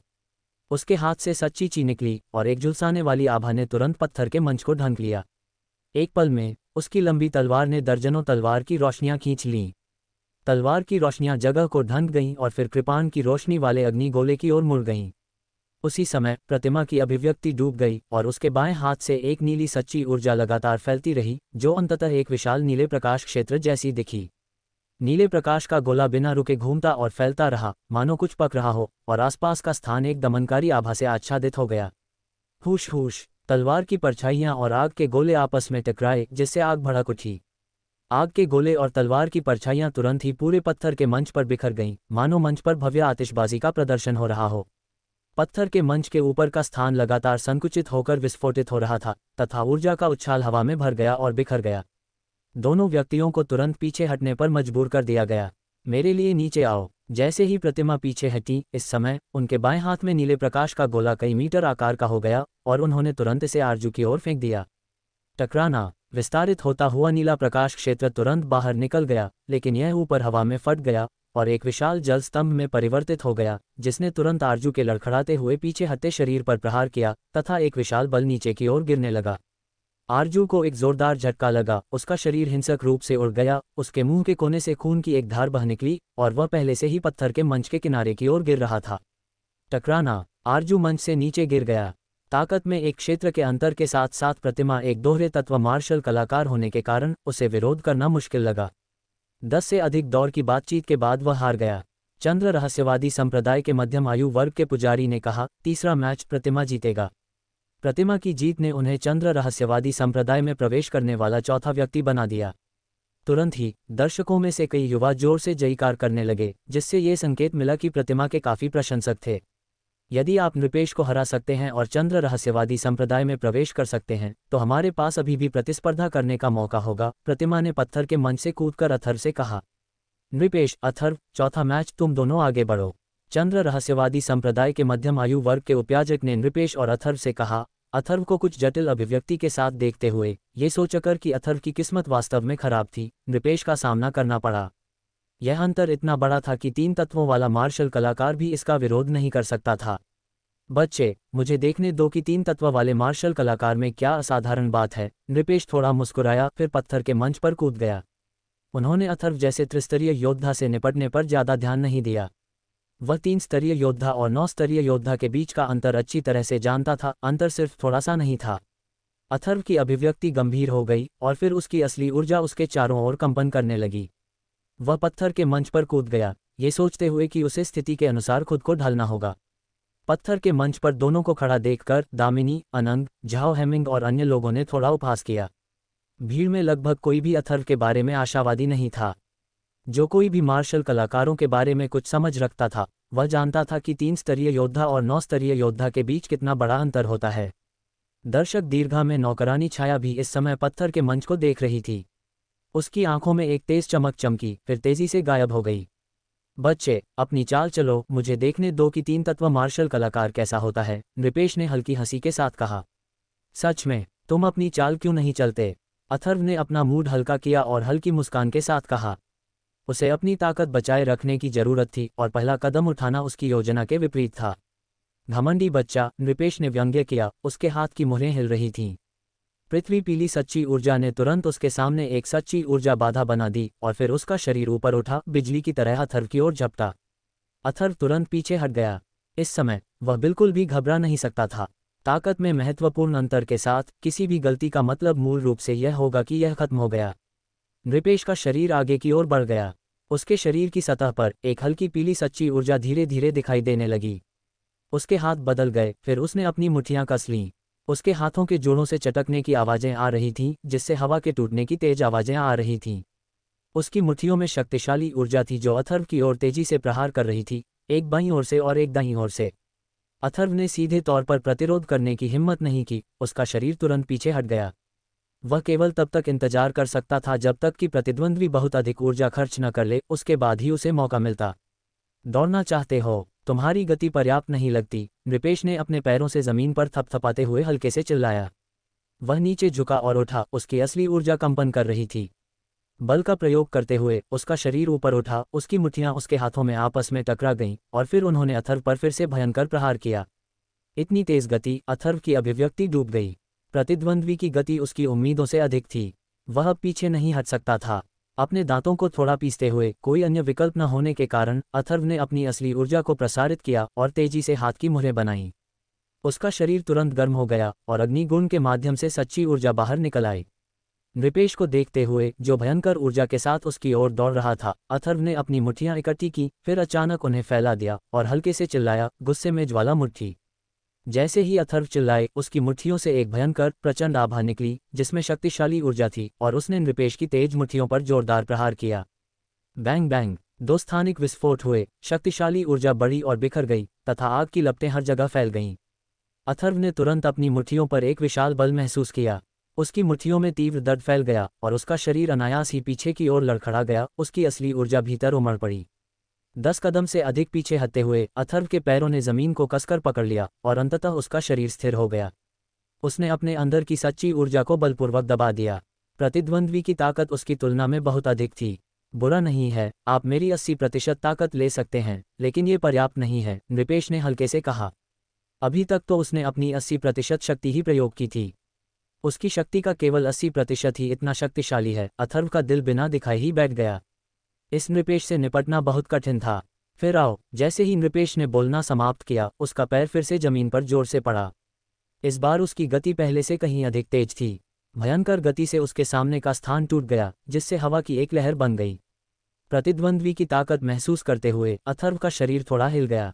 उसके हाथ से सच्ची ची निकली और एक झुलसाने वाली आभा ने तुरंत पत्थर के मंच को ढंक लिया। एक पल में उसकी लंबी तलवार ने दर्जनों तलवार की रोशनियां खींच लीं। तलवार की रोशनियां जगह को ढंक गईं और फिर कृपाण की रोशनी वाले अग्नि गोले की ओर मुड़ गईं। उसी समय प्रतिमा की अभिव्यक्ति डूब गई और उसके बाएं हाथ से एक नीली सच्ची ऊर्जा लगातार फैलती रही, जो अंततः एक विशाल नीले प्रकाश क्षेत्र जैसी दिखी। नीले प्रकाश का गोला बिना रुके घूमता और फैलता रहा, मानो कुछ पक रहा हो, और आसपास का स्थान एक दमनकारी आभा से आच्छादित हो गया। हुश हुश, तलवार की परछाइयां और आग के गोले आपस में टकराए, जिससे आग भड़क उठी। आग के गोले और तलवार की परछाइयां तुरंत ही पूरे पत्थर के मंच पर बिखर गईं, मानो मंच पर भव्य आतिशबाजी का प्रदर्शन हो रहा हो। पत्थर के मंच के ऊपर का स्थान लगातार संकुचित होकर विस्फोटित हो रहा था तथा ऊर्जा का उछाल हवा में भर गया और बिखर गया। दोनों व्यक्तियों को तुरंत पीछे हटने पर मजबूर कर दिया गया। मेरे लिए नीचे आओ। जैसे ही प्रतिमा पीछे हटी, इस समय उनके बाएं हाथ में नीले प्रकाश का गोला कई मीटर आकार का हो गया और उन्होंने तुरंत इसे आरजू की ओर फेंक दिया। टकराना। विस्तारित होता हुआ नीला प्रकाश क्षेत्र तुरंत बाहर निकल गया, लेकिन यह ऊपर हवा में फट गया और एक विशाल जल स्तंभ में परिवर्तित हो गया, जिसने तुरंत आरजू के लड़खड़ाते हुए पीछे हटे शरीर पर प्रहार किया तथा एक विशाल बल नीचे की ओर गिरने लगा। आरजू को एक जोरदार झटका लगा, उसका शरीर हिंसक रूप से उड़ गया, उसके मुंह के कोने से खून की एक धार बह निकली और वह पहले से ही पत्थर के मंच के किनारे की ओर गिर रहा था। टकराना। आरजू मंच से नीचे गिर गया। ताकत में एक क्षेत्र के अंतर के साथ साथ प्रतिमा एक दोहरे तत्व मार्शल कलाकार होने के कारण उसे विरोध करना मुश्किल लगा। 10 से अधिक दौर की बातचीत के बाद वह हार गया। चंद्र रहस्यवादी संप्रदाय के मध्यम आयु वर्ग के पुजारी ने कहा, तीसरा मैच प्रतिमा जीतेगा। प्रतिमा की जीत ने उन्हें चंद्र रहस्यवादी संप्रदाय में प्रवेश करने वाला चौथा व्यक्ति बना दिया। तुरंत ही दर्शकों में से कई युवा जोर से जयकार करने लगे, जिससे ये संकेत मिला कि प्रतिमा के काफी प्रशंसक थे। यदि आप नृपेश को हरा सकते हैं और चंद्र रहस्यवादी संप्रदाय में प्रवेश कर सकते हैं, तो हमारे पास अभी भी प्रतिस्पर्धा करने का मौका होगा, प्रतिमा ने पत्थर के मंच से कूदकर अथर्व से कहा। नृपेश, अथर्व, चौथा मैच तुम दोनों आगे बढ़ो। चंद्र रहस्यवादी संप्रदाय के मध्यम आयु वर्ग के उपयाजक ने नृपेश और अथर्व से कहा। अथर्व को कुछ जटिल अभिव्यक्ति के साथ देखते हुए ये सोचकर कि अथर्व की किस्मत वास्तव में खराब थी, नृपेश का सामना करना पड़ा। यह अंतर इतना बड़ा था कि 3 तत्वों वाला मार्शल कलाकार भी इसका विरोध नहीं कर सकता था। बच्चे, मुझे देखने दो कि 3 तत्व वाले मार्शल कलाकार में क्या असाधारण बात है। नृपेश थोड़ा मुस्कुराया, फिर पत्थर के मंच पर कूद गया। उन्होंने अथर्व जैसे त्रिस्तरीय योद्धा से निपटने पर ज्यादा ध्यान नहीं दिया। वह 3 स्तरीय योद्धा और 9 स्तरीय योद्धा के बीच का अंतर अच्छी तरह से जानता था, अंतर सिर्फ थोड़ा सा नहीं था। अथर्व की अभिव्यक्ति गंभीर हो गई और फिर उसकी असली ऊर्जा उसके चारों ओर कंपन करने लगी। वह पत्थर के मंच पर कूद गया, ये सोचते हुए कि उसे स्थिति के अनुसार खुद को ढलना होगा। पत्थर के मंच पर दोनों को खड़ा देखकर दामिनी, अनंग, झाओ हेमिंग और अन्य लोगों ने थोड़ा उपहास किया। भीड़ में लगभग कोई भी अथर्व के बारे में आशावादी नहीं था। जो कोई भी मार्शल कलाकारों के बारे में कुछ समझ रखता था, वह जानता था कि 3 स्तरीय योद्धा और 9 स्तरीय योद्धा के बीच कितना बड़ा अंतर होता है। दर्शक दीर्घा में नौकरानी छाया भी इस समय पत्थर के मंच को देख रही थी। उसकी आंखों में एक तेज चमक चमकी, फिर तेजी से गायब हो गई। बच्चे, अपनी चाल चलो, मुझे देखने दो कि 3 तत्व मार्शल कलाकार कैसा होता है, नृपेश ने हल्की हंसी के साथ कहा। सच में, तुम अपनी चाल क्यों नहीं चलते? अथर्व ने अपना मूड हल्का किया और हल्की मुस्कान के साथ कहा। उसे अपनी ताकत बचाए रखने की जरूरत थी और पहला कदम उठाना उसकी योजना के विपरीत था। घमंडी बच्चा, नृपेश ने व्यंग्य किया, उसके हाथ की मुहरें हिल रही थीं। पृथ्वी पीली सच्ची ऊर्जा ने तुरंत उसके सामने एक सच्ची ऊर्जा बाधा बना दी और फिर उसका शरीर ऊपर उठा, बिजली की तरह अथर्व की ओर झपटा। अथर्व तुरंत पीछे हट गया। इस समय वह बिल्कुल भी घबरा नहीं सकता था। ताकत में महत्वपूर्ण अंतर के साथ किसी भी गलती का मतलब मूल रूप से यह होगा कि यह खत्म हो गया। नृपेश का शरीर आगे की ओर बढ़ गया। उसके शरीर की सतह पर एक हल्की पीली सच्ची ऊर्जा धीरे धीरे दिखाई देने लगी। उसके हाथ बदल गए, फिर उसने अपनी मुट्ठियां कस लीं। उसके हाथों के जोड़ों से चटकने की आवाजें आ रही थीं, जिससे हवा के टूटने की तेज आवाजें आ रही थीं। उसकी मुट्ठियों में शक्तिशाली ऊर्जा थी जो अथर्व की ओर तेजी से प्रहार कर रही थी, एक बाईं ओर से और एक दाईं ओर से। अथर्व ने सीधे तौर पर प्रतिरोध करने की हिम्मत नहीं की, उसका शरीर तुरंत पीछे हट गया। वह केवल तब तक इंतजार कर सकता था जब तक कि प्रतिद्वंद्वी बहुत अधिक ऊर्जा खर्च न कर ले, उसके बाद ही उसे मौका मिलता। दौड़ना चाहते हो? तुम्हारी गति पर्याप्त नहीं लगती, नृपेश ने अपने पैरों से जमीन पर थपथपाते हुए हल्के से चिल्लाया। वह नीचे झुका और उठा, उसकी असली ऊर्जा कंपन कर रही थी। बल का प्रयोग करते हुए उसका शरीर ऊपर उठा, उसकी मुट्ठियां उसके हाथों में आपस में टकरा गईं और फिर उन्होंने अथर्व पर फिर से भयंकर प्रहार किया। इतनी तेज गति, अथर्व की अभिव्यक्ति डूब गई। प्रतिद्वंद्वी की गति उसकी उम्मीदों से अधिक थी। वह अब पीछे नहीं हट सकता था। अपने दांतों को थोड़ा पीसते हुए, कोई अन्य विकल्प न होने के कारण अथर्व ने अपनी असली ऊर्जा को प्रसारित किया और तेजी से हाथ की मुहरें बनाईं। उसका शरीर तुरंत गर्म हो गया और अग्निगुण के माध्यम से सच्ची ऊर्जा बाहर निकल आई। नृपेश को देखते हुए, जो भयंकर ऊर्जा के साथ उसकी ओर दौड़ रहा था, अथर्व ने अपनी मुट्ठियां इकट्ठी की, फिर अचानक उन्हें फैला दिया और हल्के से चिल्लाया, गुस्से में ज्वाला मुट्ठी। जैसे ही अथर्व चिल्लाए, उसकी मुट्ठियों से एक भयंकर प्रचंड आभा निकली जिसमें शक्तिशाली ऊर्जा थी और उसने नृपेश की तेज मुट्ठियों पर जोरदार प्रहार किया। बैंग बैंग, 2 स्थानिक विस्फोट हुए, शक्तिशाली ऊर्जा बढ़ी और बिखर गई तथा आग की लपटें हर जगह फैल गईं। अथर्व ने तुरंत अपनी मुट्ठियों पर एक विशाल बल महसूस किया। उसकी मुट्ठियों में तीव्र दर्द फैल गया और उसका शरीर अनायास ही पीछे की ओर लड़खड़ा गया, उसकी असली ऊर्जा भीतर उमड़ पड़ी। 10 कदम से अधिक पीछे हटते हुए अथर्व के पैरों ने जमीन को कसकर पकड़ लिया और अंततः उसका शरीर स्थिर हो गया। उसने अपने अंदर की सच्ची ऊर्जा को बलपूर्वक दबा दिया। प्रतिद्वंद्वी की ताकत उसकी तुलना में बहुत अधिक थी। बुरा नहीं है, आप मेरी 80% ताकत ले सकते हैं, लेकिन ये पर्याप्त नहीं है, नृपेश ने हल्के से कहा। अभी तक तो उसने अपनी 80% शक्ति ही प्रयोग की थी। उसकी शक्ति का केवल 80% ही इतना शक्तिशाली है। अथर्व का दिल बिना दिखाए ही बैठ गया। इस नृपेश से निपटना बहुत कठिन था। फिर आओ। जैसे ही नृपेश ने बोलना समाप्त किया, उसका पैर फिर से जमीन पर जोर से पड़ा। इस बार उसकी गति पहले से कहीं अधिक तेज थी। भयंकर गति से उसके सामने का स्थान टूट गया, जिससे हवा की एक लहर बन गई। प्रतिद्वंद्वी की ताकत महसूस करते हुए अथर्व का शरीर थोड़ा हिल गया।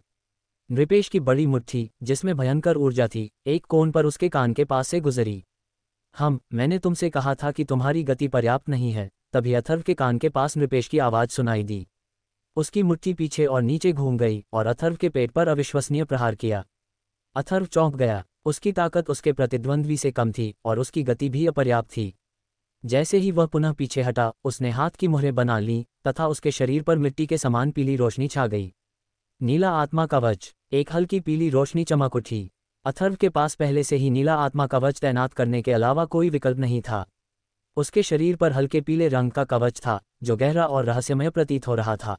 नृपेश की बड़ी मुट्ठी, जिसमें भयंकर ऊर्जा थी, एक कोण पर उसके कान के पास से गुजरी। मैंने तुमसे कहा था कि तुम्हारी गति पर्याप्त नहीं है। तभी अथर्व के कान के पास नृपेश की आवाज़ सुनाई दी। उसकी मुट्ठी पीछे और नीचे घूम गई और अथर्व के पेट पर अविश्वसनीय प्रहार किया। अथर्व चौंक गया। उसकी ताकत उसके प्रतिद्वंद्वी से कम थी और उसकी गति भी अपर्याप्त थी। जैसे ही वह पुनः पीछे हटा, उसने हाथ की मुहरें बना लीं तथा उसके शरीर पर मिट्टी के समान पीली रोशनी छा गई। नीला आत्मा कवच। एक हल्की पीली रोशनी चमक उठी। अथर्व के पास पहले से ही नीला आत्मा कवच तैनात करने के अलावा कोई विकल्प नहीं था। उसके शरीर पर हल्के पीले रंग का कवच था, जो गहरा और रहस्यमय प्रतीत हो रहा था।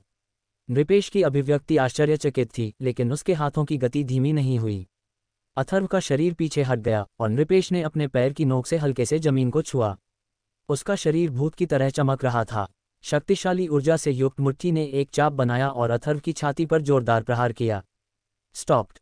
नृपेश की अभिव्यक्ति आश्चर्यचकित थी, लेकिन उसके हाथों की गति धीमी नहीं हुई। अथर्व का शरीर पीछे हट गया और नृपेश ने अपने पैर की नोक से हल्के से जमीन को छुआ। उसका शरीर भूत की तरह चमक रहा था। शक्तिशाली ऊर्जा से युक्त मुट्ठी ने एक चाप बनाया और अथर्व की छाती पर जोरदार प्रहार किया। स्टॉप्ड।